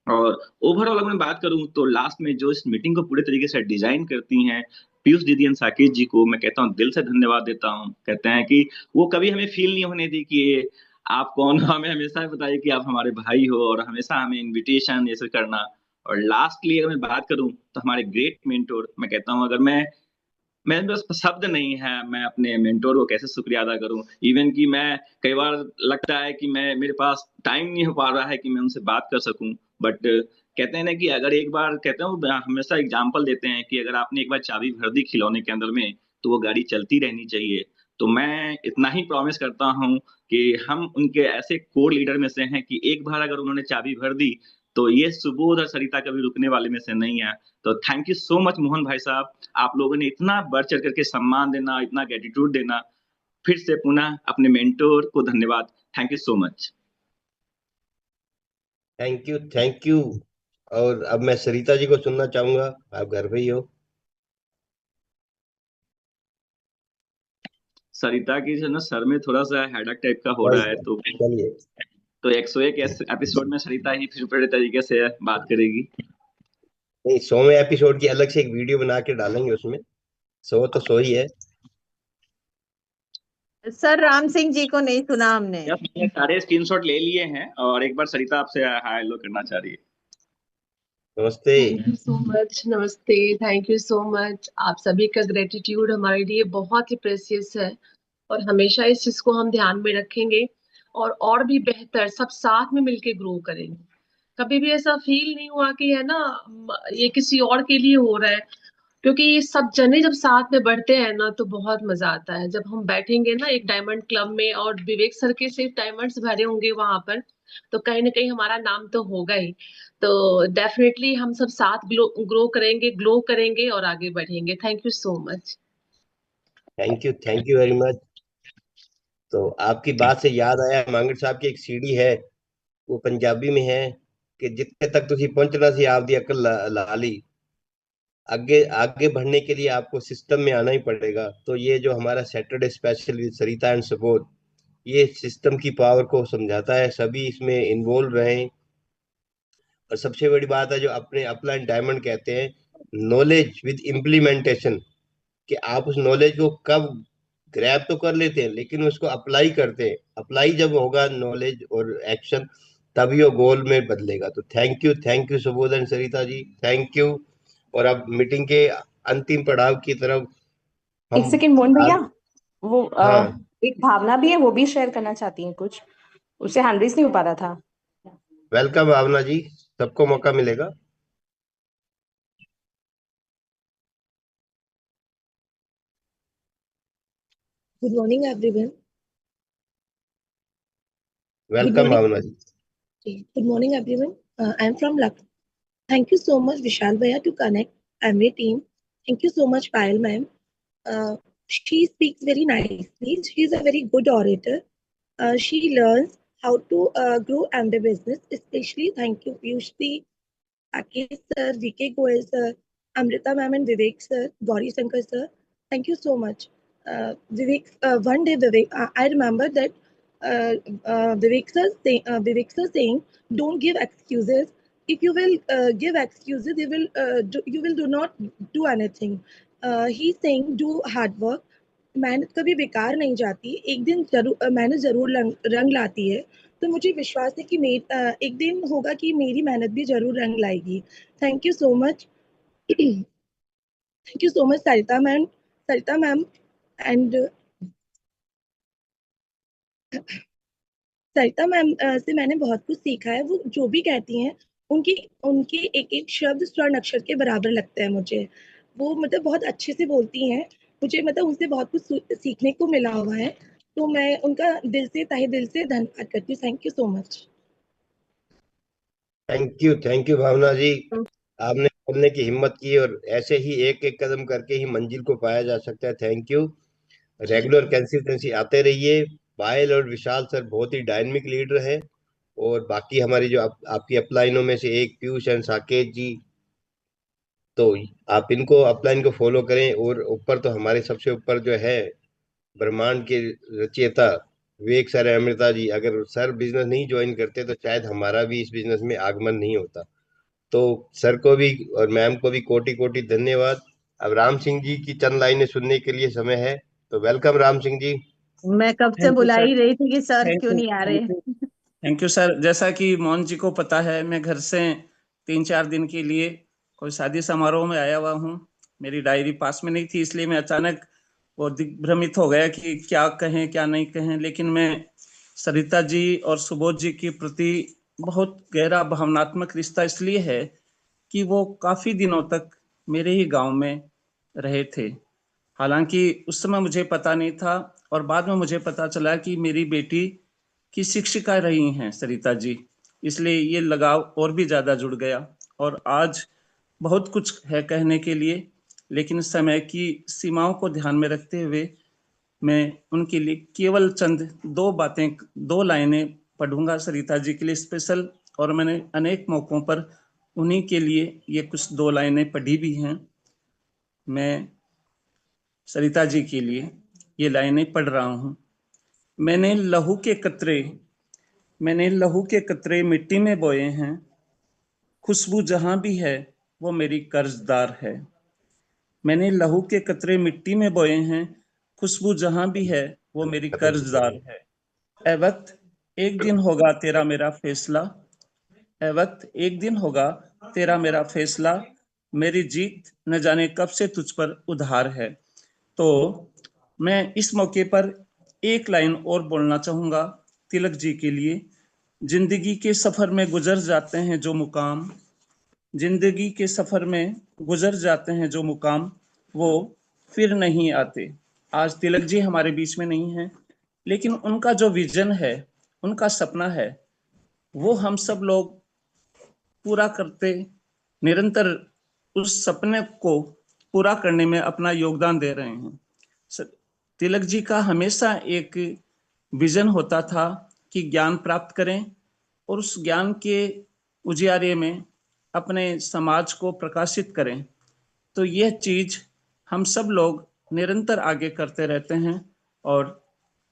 और ओवरऑल अगर मैं बात करूं तो लास्ट में जो इस मीटिंग को पूरे तरीके से डिजाइन करती हैं, पीयूष दीदी एंड साकेत जी को मैं कहता हूं, दिल से धन्यवाद देता हूं। कहते हैं कि वो कभी हमें फील नहीं होने दी कि ये आप कौन हो, हमें हमेशा बताइए कि आप हमारे भाई हो, और हमेशा हमें इनविटेशन ये सब करना। और लास्टली अगर मैं बात करूं तो हमारे ग्रेट मेंटोर, मैं कहता हूं, अगर मैं मेरे पास शब्द नहीं है, मैं अपने मेंटोर को कैसे शुक्रिया अदा करूं। इवन कि मैं कई बार लगता है कि मैं मेरे पास टाइम नहीं हो पा रहा है कि मैं उनसे बात कर सकूं। बट कहते हैं ना कि अगर एक बार, कहते हैं वो हमेशा एग्जांपल देते हैं कि अगर आपने एक बार चाबी भर दी खिलौने के अंदर में तो वो गाड़ी चलती रहनी चाहिए। तो मैं इतना ही प्रॉमिस करता हूं कि हम उनके ऐसे कोर लीडर में से हैं कि एक बार अगर उन्होंने चाबी भर दी तो ये सुबोध और सरिता कभी रुकने वाले में से नहीं है। तो thank you so much Mohan भाई साहब, आप लोगों ने इतना बढ़ चढ़ करके सम्मान देना, इतना ग्रेटिट्यूड देना। फिर से पुनः अपने मेंटोर को धन्यवाद। Thank you so much. Thank you, thank you. और अब मैं सरिता जी को सुनना चाहूंगा, आप घर पे ही हो। सरिता की जो ना सर में थोड़ा सा हेडेक टाइप का हो रहा है, तो चलिए, 101 एपिसोड में सरिता ही फिर पूरे तरीके से बात करेगी। नहीं 100वें एपिसोड की अलग से एक वीडियो बना के डालेंगे उसमें। 100 तो 100 ही है। सर राम सिंह जी को नहीं सुना हमने। यस, मैंने सारे स्क्रीनशॉट ले लिए हैं और एक बार सरिता आपसे हाय हेलो करना चाह रही है। नमस्ते। थैंक यू सो मच, नमस्ते, थैंक यू सो मच। आप सभी का ग्रेटिट्यूड हमारे लिए बहुत ही प्रेशियस है और हमेशा इस चीज को हम ध्यान में रखेंगे और भी बेहतर सब साथ में मिलके ग्रो करेंगे। कभी भी ऐसा फील नहीं हुआ कि है ना ये किसी और के लिए हो रहा है, क्योंकि ये सब जने जब साथ में बढ़ते हैं ना तो बहुत मजा आता है। जब हम बैठेंगे ना एक डायमंड क्लब में और विवेक सर के सिर्फ डायमंड्स भरे होंगे वहां पर, तो कहीं ना कहीं हमारा नाम तो होगा ही। तो डेफिनेटली हम सब साथ ग्लो करेंगे और आगे बढ़ेंगे। Thank you so much. Thank you very much. तो आपकी बात से याद आया, मांगड़ साहब की एक सीढ़ी है, वो पंजाबी में है कि जितने तक तुसी पहुंचना सी आप दी अकल ला ली। आगे आगे बढ़ने के लिए आपको सिस्टम में आना ही पड़ेगा। तो ये जो हमारा Saturday special with Sarita and support, ये सिस्टम की पावर को समझाता है। सभी इसमें इन्वॉल्व रहें। और सबसे बड़ी बात है जो अपने अपलाइन डायमंड कहते हैं, नॉलेज विद इम्प्लीमेंटेशन, कि आप उस नॉलेज को कब ग्रैब तो कर लेते हैं लेकिन उसको अप्लाई करते हैं। अप्लाई जब होगा नॉलेज और एक्शन, तभी वो गोल में बदलेगा। तो thank you Subodh and Sarita ji, thank you. और अब मीटिंग के अंतिम पड़ाव की तरफ एक हम सेकंड मोहन भैया, आज। वो हाँ, एक भावना भी है, वो भी शेयर करना चाहती हैं कुछ, उससे हैंड रेस नहीं हो पा रहा था। वेलकम भावना जी, सबको मौका मिलेगा। Good morning, everyone. Good welcome morning. Bhavna ji. Good morning, everyone. I'm from Lucknow. Thank you so much, Vishal Bhaiya, to connect MA team. Thank you so much, Payal ma'am. She speaks very nicely. She is a very good orator. She learns how to grow MA business. Especially, thank you, Piyushji, Rakesh sir, VK Goel sir, Amrita ma'am, and Vivek sir, Gauri Shankar sir. Thank you so much. Vivek, one day, Vivek, I remember that Vivek sir saying, "Don't give excuses. If you will give excuses, you will do not do anything." He's saying, "Do hard work. मेहनत कभी बेकार नहीं जाती, एक दिन जरूर मेहनत जरूर रंग लाती है।" तो मुझे विश्वास है कि एक दिन होगा कि मेरी मेहनत भी जरूर रंग लाएगी। Thank you so much. Thank you so much Sarita ma'am and Sarita ma'am से मैंने बहुत कुछ सीखा है। वो जो भी कहती हैं, उनकी उनके एक एक शब्द स्वर्ण अक्षर के बराबर लगता है मुझे। वो मतलब बहुत अच्छे से बोलती हैं। मुझे मतलब उनसे बहुत कुछ सीखने को मिला हुआ है। तो मैं उनका दिल से, तहे दिल से धन्यवाद करती हूँ। Thank you so much. Thank you Bhavna ji. आपने बोलने की हिम्मत की, और ऐसे ही एक एक कदम करके ही मंजिल को पाया जा सकता है। Thank you. रेगुलर कंसिस्टेंसी आते रहिए। पायल और विशाल सर बहुत ही डायनेमिक लीडर है। और बाकी हमारी जो आपकी अपलाइनों में से एक पीयूष एंड साकेत जी, तो आप इनको अपलाइन को फॉलो करें। और ऊपर तो हमारे सबसे ऊपर जो है ब्रह्मांड के रचयिता विवेक सर, अमृता जी, अगर सर बिजनेस नहीं ज्वाइन करते तो शायद हमारा भी इस बिजनेस में आगमन नहीं होता। तो सर को भी और मैम को भी कोटि कोटि धन्यवाद। अब राम सिंह जी की चंद लाइनें सुनने के लिए समय है। तो वेलकम राम सिंह जी। मैं कब से थैंक यू बुला सर। ही रही थी कि सर थैंक क्यों यू नहीं आ रहे। Thank you sir. जैसा कि मोहन जी को पता है, मैं घर से 3-4 दिन के लिए कोई शादी समारोह में आया हुआ हूँ। मेरी डायरी पास में नहीं थी, इसलिए मैं अचानक वो दिग्भ्रमित हो गया कि क्या कहें क्या नहीं कहें। लेकिन मैं सरिता जी और सुबोध जी के प्रति बहुत गहरा भावनात्मक रिश्ता इसलिए है कि वो काफी दिनों तक मेरे ही गांव में रहे थे। हालांकि उस समय मुझे पता नहीं था, और बाद में मुझे पता चला कि मेरी बेटी की शिक्षिका रही हैं सरिता जी, इसलिए ये लगाव और भी ज्यादा जुड़ गया। और आज बहुत कुछ है कहने के लिए, लेकिन समय की सीमाओं को ध्यान में रखते हुए मैं उनके लिए केवल चंद दो लाइनें पढ़ूंगा सरिता जी के लिए स्पेशल, और मैंने अनेक मौकों पर उन्हीं के लिए ये कुछ 2 लाइनें पढ़ी भी हैं। मैं सरिता जी के लिए ये लाइनें पढ़ रहा हूं। मैंने लहू के कतरे मिट्टी में बोए हैं, खुशबू जहां भी है वो मेरी कर्जदार है। मैंने लहू के कतरे मिट्टी में बोए हैं, खुशबू जहां भी है वो मेरी कर्जदार है। ए वक्त एक दिन होगा तेरा मेरा फैसला, ए वक्त एक दिन होगा तेरा मेरा फैसला, मेरी जीत न जाने कब से तुझ पर उधार है। तो मैं इस मौके पर एक लाइन और बोलना चाहूंगा तिलक जी के लिए। जिंदगी के सफर में गुजर जाते हैं जो मुकाम, जिंदगी के सफर में गुजर जाते हैं जो मुकाम, वो फिर नहीं आते। आज तिलक जी हमारे बीच में नहीं है, लेकिन उनका जो विजन है, उनका सपना है, वो हम सब लोग पूरा करते, निरंतर उस सपने को पूरा करने में अपना योगदान दे रहे हैं। तिलक जी का हमेशा एक विजन होता था कि ज्ञान प्राप्त करें और उस ज्ञान के उजियारे में अपने समाज को प्रकाशित करें। तो यह चीज हम सब लोग निरंतर आगे करते रहते हैं और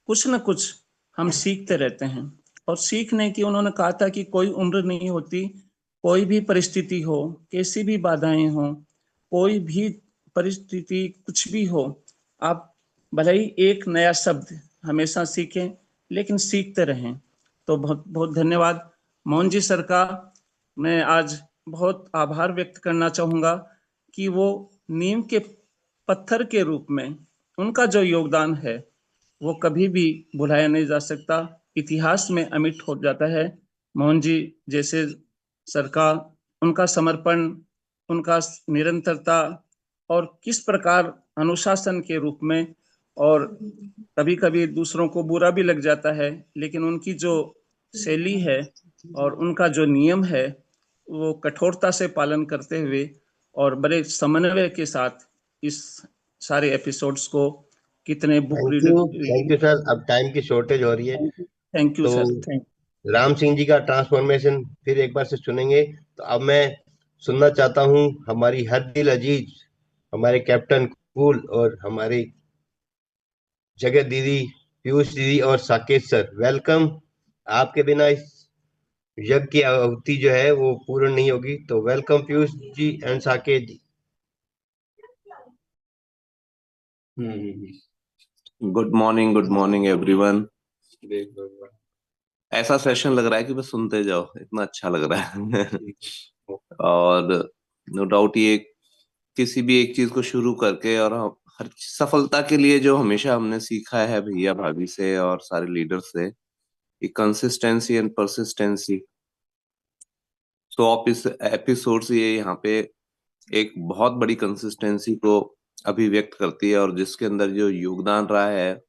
कुछ न कुछ हम सीखते रहते हैं। और सीखने की उन्होंने कहा था कि कोई उम्र नहीं होती, कोई भी परिस्थिति हो, कैसी भी बाधाएं हो, कोई भी परिस्थिति कुछ भी हो, आप भले ही एक नया शब्द हमेशा सीखें, लेकिन सीखते रहें। तो बहुत बहुत धन्यवाद मोहन जी सर का। मैं आज बहुत आभार व्यक्त करना चाहूंगा कि वो नीम के पत्थर के रूप में उनका जो योगदान है वो कभी भी भुलाया नहीं जा सकता, इतिहास में अमिट हो जाता है। मोहन जी जैसे सर का उनका समर्पण, उनका निरंतरता, और किस प्रकार अनुशासन के रूप में, और कभी कभी दूसरों को बुरा भी लग जाता है, लेकिन उनकी जो शैली है और उनका जो नियम है वो कठोरता से पालन करते हुए और बड़े समन्वय के साथ इस सारे एपिसोड्स को कितने बुक थैंक यू सर। अब टाइम की शॉर्टेज हो रही है, थैंक यू तो सर। थैंक राम सिंह जी का ट्रांसफॉर्मेशन फिर एक बार से सुनेंगे। तो अब मैं सुनना चाहता हूँ हमारी हर दिल अजीज, हमारे कैप्टन कूल और हमारी जगत दीदी, पीयूष दीदी और साकेत सर, वेलकम। आपके बिना इस यज्ञ की आहुति जो है वो पूर्ण नहीं होगी। तो welcome Piyush ji and Saket ji. Good morning everyone. ऐसा सेशन लग रहा है कि बस सुनते जाओ, इतना अच्छा लग रहा है। और नो डाउट ये किसी भी एक चीज को शुरू करके और हर सफलता के लिए जो हमेशा हमने सीखा है भैया भाभी से और सारे लीडर से, कंसिस्टेंसी एंड परसिस्टेंसी। तो आप इस एपिसोड से ये यहाँ पे एक बहुत बड़ी कंसिस्टेंसी को अभिव्यक्त करती है, और जिसके अंदर जो योगदान रहा है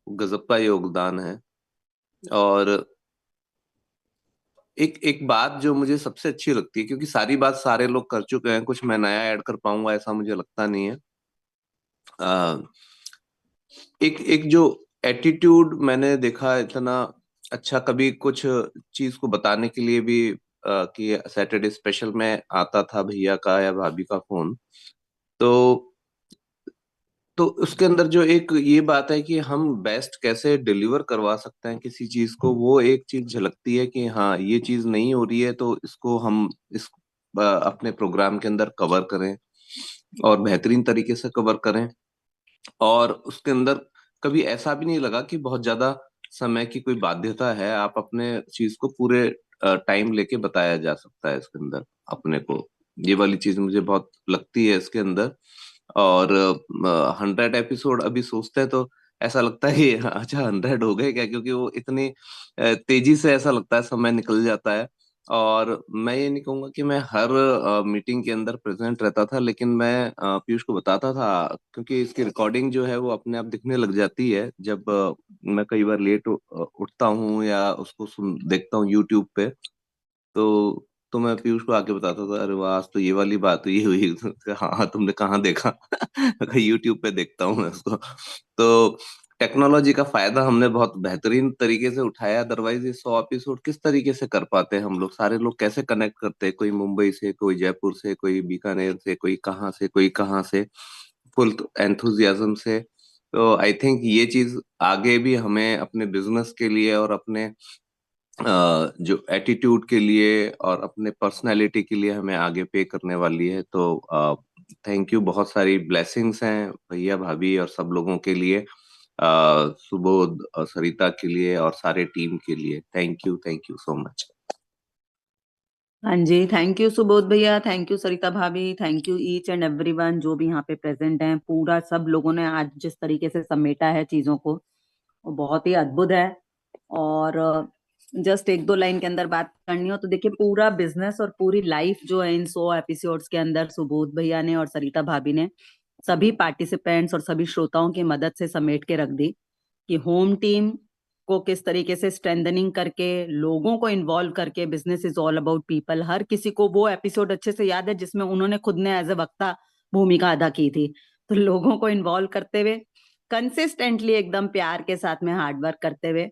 गजब का योगदान है। और एक बात जो मुझे सबसे अच्छी लगती है, क्योंकि सारी बात सारे लोग कर चुके हैं, कुछ मैं नया ऐड कर पाऊंगा ऐसा मुझे लगता नहीं है। एक जो एटीट्यूड मैंने देखा इतना अच्छा, कभी कुछ चीज को बताने के लिए भी कि सैटरडे स्पेशल में आता था भैया का या भाभी का फोन, तो उसके अंदर जो एक ये बात है कि हम बेस्ट कैसे डिलीवर करवा सकते हैं किसी चीज को, वो एक चीज झलकती है कि हाँ ये चीज नहीं हो रही है तो इसको हम अपने प्रोग्राम के अंदर कवर करें और बेहतरीन तरीके से कवर करें। और उसके अंदर कभी ऐसा भी नहीं लगा कि बहुत ज्यादा समय की कोई बाध्यता है, आप अपने चीज को पूरे टाइम लेके बताया जा सकता है इसके अंदर अपने को। ये वाली चीज मुझे बहुत लगती है इसके अंदर। और 100 एपिसोड अभी सोचते हैं तो ऐसा लगता है कि अच्छा 100 हो गए क्या, क्योंकि वो इतनी तेजी से ऐसा लगता है समय निकल जाता है। और मैं ये नहीं कहूंगा कि मैं हर मीटिंग के अंदर प्रेजेंट रहता था, लेकिन मैं पीयूष को बताता था, क्योंकि इसकी रिकॉर्डिंग जो है वो अपने आप दिखने लग जाती है जब मैं कई बार लेट उठता हूँ या उसको सुन देखता हूँ यूट्यूब पे। तो मैं पीयूष को आके बताता था, अरे वाह आज तो ये वाली बात हुई हुई। हाँ तुमने कहाँ देखा? यूट्यूब पे देखता हूँ मैं उसको। तो टेक्नोलॉजी का फायदा हमने बहुत बेहतरीन तरीके से उठाया, अदरवाइज ये 100 एपिसोड किस तरीके से कर पाते हैं हम लोग, सारे लोग कैसे कनेक्ट करते हैं, कोई मुंबई से, कोई जयपुर से, कोई बीकानेर से, कोई कहाँ से, कोई कहाँ से, फुल एंथुजियाज्म से। तो आई थिंक ये चीज आगे भी हमें अपने बिजनेस के लिए और अपने जो एटीट्यूड के लिए और अपने पर्सनालिटी के लिए हमें आगे पे करने वाली है। तो थैंक यू, बहुत सारी ब्लेसिंग्स हैं भैया भाभी और सब लोगों के लिए, सुबोध और सरिता के लिए और सारे टीम के लिए। Thank you so much. हाँ जी, थैंक यू सुबोध भैया, थैंक यू सरिता भाभी, thank you each and everyone जो भी यहाँ पे प्रेजेंट हैं। पूरा सब लोगों ने आज जिस तरीके से समेटा है चीजों को, वो बहुत ही अद्भुत है। और जस्ट एक दो लाइन के अंदर बात करनी हो तो देखिए, पूरा बिजनेस और पूरी लाइफ जो है इन 100 एपिसोड्स के अंदर सुबोध भैया ने और सरिता भाभी ने सभी पार्टिसिपेंट्स और सभी श्रोताओं की मदद से समेट के रख दी कि होम टीम को किस तरीके से स्ट्रेंथनिंग करके, लोगों को इन्वॉल्व करके, business is all about people. हर किसी को वो एपिसोड अच्छे से याद है जिसमें उन्होंने खुद ने एज ए वक्ता भूमिका अदा की थी। तो लोगों को इन्वॉल्व करते हुए, कंसिस्टेंटली एकदम प्यार के साथ में हार्डवर्क करते हुए,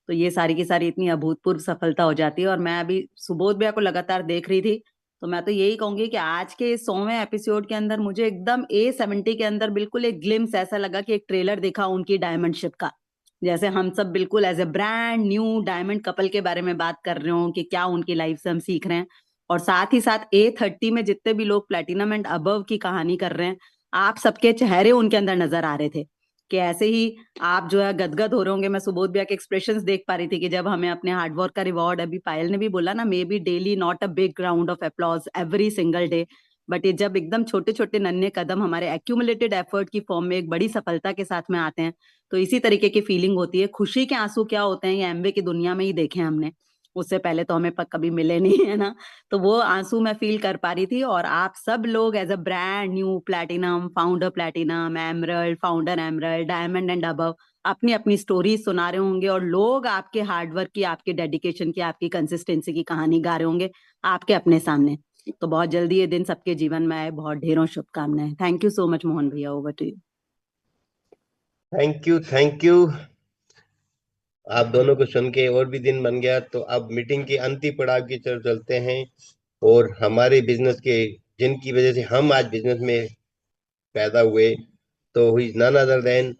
तो ये सारी की सारी इतनी अभूतपूर्व सफलता हो जाती है। और मैं अभी सुबोध भैया को लगातार देख रही थी, तो मैं तो यही कहूंगी कि आज के 100वें एपिसोड के अंदर मुझे एकदम A70 के अंदर बिल्कुल एक ग्लिम्स ऐसा लगा कि एक ट्रेलर देखा उनकी डायमंड शिप का, जैसे हम सब बिल्कुल as a brand new diamond couple के बारे में बात कर रहे हो कि क्या उनकी लाइफ से हम सीख रहे हैं। और साथ ही साथ A30 में जितने भी लोग प्लेटिनम एंड अबव की कहानी कर रहे हैं, आप सबके चेहरे उनके अंदर नजर आ रहे थे कि ऐसे ही आप जो है गदगद हो रहे होंगे। मैं सुबोध भैया के एक्सप्रेशंस देख पा रही थी कि जब हमें अपने हार्डवर्क का रिवॉर्ड, अभी पायल ने भी बोला ना, may be daily not a big round of applause every single day, but ये जब एकदम छोटे छोटे नन्हे कदम हमारे एक्यूमुलेटेड एफर्ट की फॉर्म में एक बड़ी सफलता के साथ में आते हैं, तो इसी तरीके की फीलिंग होती है। खुशी के आंसू क्या होते हैं ये एमवे की दुनिया में ही देखे हमने, उससे पहले तो हमें कभी मिले नहीं है ना। तो वो आंसू मैं फील कर पा रही थी। और आप सब लोग as a brand new platinum founder, platinum emerald founder, emerald diamond and above, अपनी अपनी स्टोरी सुना रहे होंगे और लोग आपके हार्डवर्क की, आपके डेडिकेशन की, आपकी कंसिस्टेंसी की कहानी गा रहे होंगे आपके अपने सामने। तो बहुत जल्दी ये दिन सबके जीवन में आए, बहुत ढेरों शुभकामनाएं। Thank you so much Mohan भैया, over to you. Thank you. आप दोनों को सुन के और भी दिन बन गया। तो अब मीटिंग के अंतिम पड़ाव की तरफ चलते हैं, और हमारे बिजनेस के, जिनकी वजह से हम आज बिजनेस में पैदा हुए, तो हुई नन अदर देन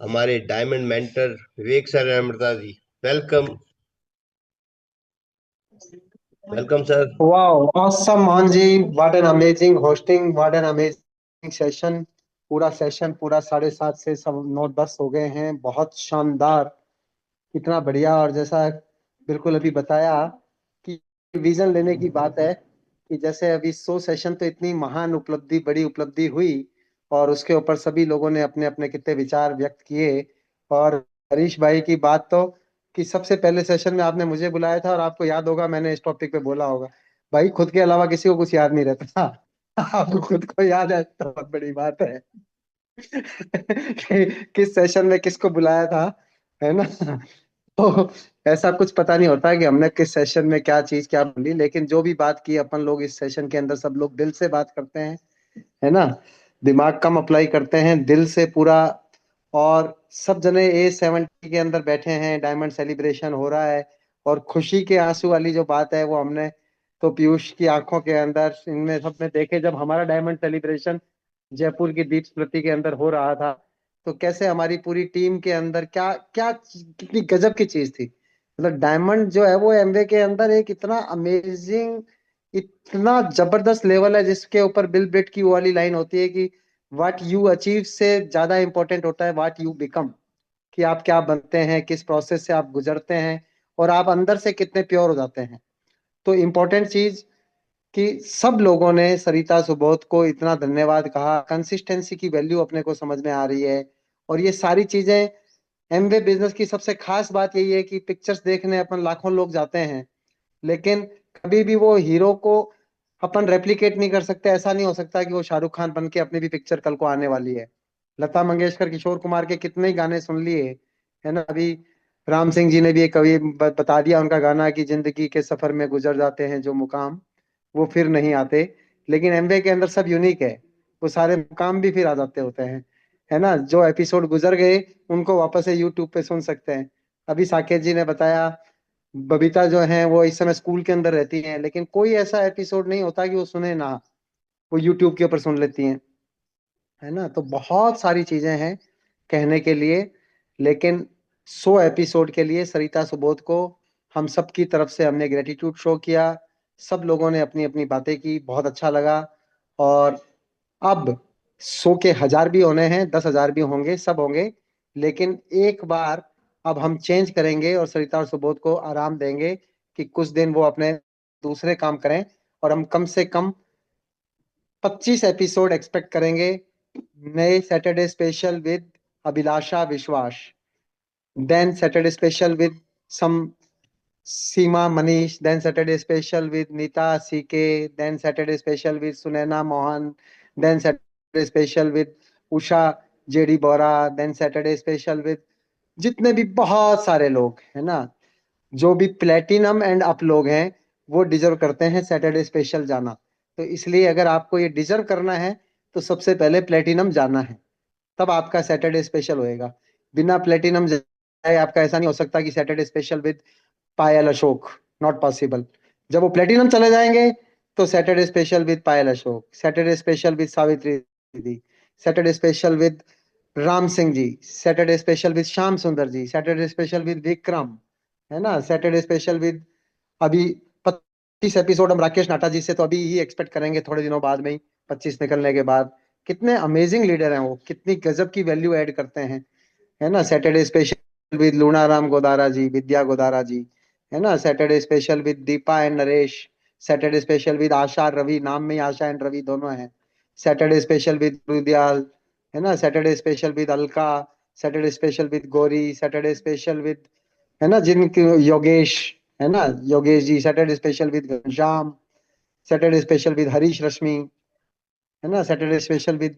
हमारे diamond mentor Vivek sir and Amrita ji. Welcome, welcome sir. Wow, awesome, Mohanji. What an amazing hosting, what an amazing session. पूरा सेशन पूरा 7:30 से सब 9-10 हो गए हैं। बहुत शानदार, कितना बढ़िया। और जैसा बिल्कुल अभी बताया कि विजन लेने की बात है, कि जैसे अभी 100 सेशन तो इतनी महान उपलब्धि, बड़ी उपलब्धि हुई, और उसके ऊपर सभी लोगों ने अपने अपने कितने विचार व्यक्त किए। और हरीश भाई की बात तो, कि सबसे पहले सेशन में आपने मुझे बुलाया था, और आपको याद होगा मैंने इस टॉपिक पे बोला होगा, भाई खुद के अलावा किसी को कुछ याद नहीं रहता। आपको खुद को याद है तो बहुत बड़ी बात है। कि किस सेशन में किसको बुलाया था, है ना। तो ऐसा कुछ पता नहीं होता है कि हमने किस सेशन में क्या चीज क्या बोली, लेकिन जो भी बात की अपन लोग इस सेशन के अंदर, सब लोग दिल से बात करते हैं, है ना। दिमाग कम अप्लाई करते हैं, दिल से पूरा। और सब जने A70 के अंदर बैठे हैं, डायमंड सेलिब्रेशन हो रहा है, और खुशी के आंसू वाली जो बात है वो हमने तो पीयूष की आंखों के अंदर, इनमें सब में देखे। जब हमारा डायमंड सेलिब्रेशन जयपुर की दीप स्मृति के अंदर हो रहा था, तो कैसे हमारी पूरी टीम के अंदर क्या क्या कितनी गजब की चीज थी। मतलब डायमंड जो है वो एमवे के अंदर एक इतना अमेजिंग, इतना जबरदस्त लेवल है, जिसके ऊपर बिल ब्रेट की वो वाली लाइन होती है कि व्हाट यू अचीव से ज्यादा इंपॉर्टेंट होता है व्हाट यू बिकम, कि आप क्या बनते हैं, किस प्रोसेस से आप गुजरते हैं, और आप अंदर से कितने प्योर हो जाते हैं। तो इम्पोर्टेंट चीज कि सब लोगों ने सरिता सुबोध को इतना धन्यवाद कहा। कंसिस्टेंसी की वैल्यू अपने को समझ में आ रही है। और ये सारी चीजें एमवे बिजनेस की सबसे खास बात यही है कि पिक्चर्स देखने अपन लाखों लोग जाते हैं, लेकिन कभी भी वो हीरो को अपन रेप्लिकेट नहीं कर सकते। ऐसा नहीं हो सकता कि वो शाहरुख खान बन के अपनी भी पिक्चर कल को आने वाली है। लता मंगेशकर, किशोर कुमार के कितने ही गाने सुन लिए, है ना। अभी राम सिंह जी ने भी एक कवि बता दिया उनका गाना कि जिंदगी के सफर में गुजर जाते हैं जो मुकाम, वो फिर नहीं आते। लेकिन एमवे के अंदर सब यूनिक है, वो सारे मुकाम भी फिर आ जाते होते हैं, है ना। जो एपिसोड गुजर गए उनको वापस से यूट्यूब पे सुन सकते हैं। अभी साकेत जी ने बताया बबीता जो है वो इस समय स्कूल के अंदर रहती हैं, लेकिन कोई ऐसा एपिसोड नहीं होता कि वो सुने ना, वो यूट्यूब के ऊपर सुन लेती हैं, है ना। तो बहुत सारी चीजें हैं कहने के लिए, लेकिन 100 एपिसोड के लिए सरिता सुबोध को हम सब की तरफ से हमने ग्रेटिट्यूड शो किया। सब लोगों ने अपनी अपनी बातें की, बहुत अच्छा लगा। और अब 100 के 1000 भी होने हैं, 10,000 भी होंगे, सब होंगे, लेकिन एक बार अब हम चेंज करेंगे और सरिता और सुबोध को आराम देंगे कि कुछ दिन वो अपने दूसरे काम करें। और हम कम से कम 25 एपिसोड एक्सपेक्ट करेंगे नए Saturday special with Abhilasha Vishwas, then Saturday special with some Seema Manish, then Saturday special with Nita CK, then Saturday special with Sunena Mohan, then Saturday special with Usha JD Bora, then Saturday special with जितने भी बहुत सारे लोग है ना, जो भी प्लेटिनम एंड अप लोग हैं वो डिजर्व करते हैं सैटरडे स्पेशल जाना। तो इसलिए अगर आपको ये डिजर्व करना है तो सबसे पहले प्लेटिनम जाना है, तब आपका सैटरडे स्पेशल होएगा। बिना प्लेटिनम जाए आपका ऐसा नहीं हो सकता कि Saturday special with Payal Ashok, not possible. जब वो प्लेटिनम चले जाएंगे तो Saturday special with Payal Ashok, Saturday special with Savitri दीदी, Saturday special with Ram Singh ji, Saturday special with Shyam Sundar ji, Saturday special with Vikram, है ना, सैटरडे स्पेशल विद अभी 25 एपिसोड हम राकेश नाटा जी से तो अभी ही एक्सपेक्ट करेंगे, थोड़े दिनों बाद में ही 25 निकलने के बाद। कितने अमेजिंग लीडर हैं वो, कितनी गजब की वैल्यू ऐड करते हैं, है ना। Saturday special with Lunaram Godara ji, Vidya Godara ji, है ना। Saturday special with Deepa and Naresh, Saturday special with Asha Ravi, नाम में ही आशा एंड रवि दोनों हैं। सैटरडे स्पेशल विद रुदयाल, है ना। Saturday special with Alka, Saturday special with Gauri, Saturday special with, है ना, जिनके योगेश, है ना, Yogesh ji. Saturday special with Ghanshyam, Saturday special with Harish Rashmi, है ना। Saturday special with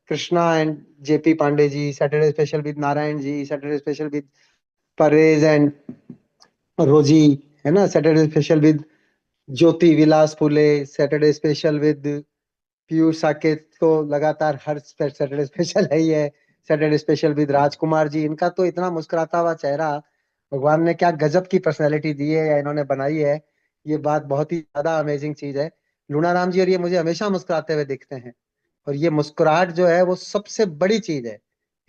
Krishna and JP Pandey ji, Saturday special with Narayan ji, Saturday special with Perez and Rosy, है ना। Saturday special with Jyoti Vilas Phule, Saturday special with Piyush Saket, तो लगातार हर सैटरडे स्पेशल है ही है। Saturday special with Rajkumar ji, इनका तो इतना मुस्कुराता हुआ चेहरा, भगवान ने क्या गजब की पर्सनैलिटी दी है या इन्होंने बनाई है, ये बात बहुत ही ज्यादा अमेजिंग चीज है। लूणाराम जी और ये मुझे हमेशा मुस्कुराते हुए दिखते हैं, और ये मुस्कुराहट जो है वो सबसे बड़ी चीज है।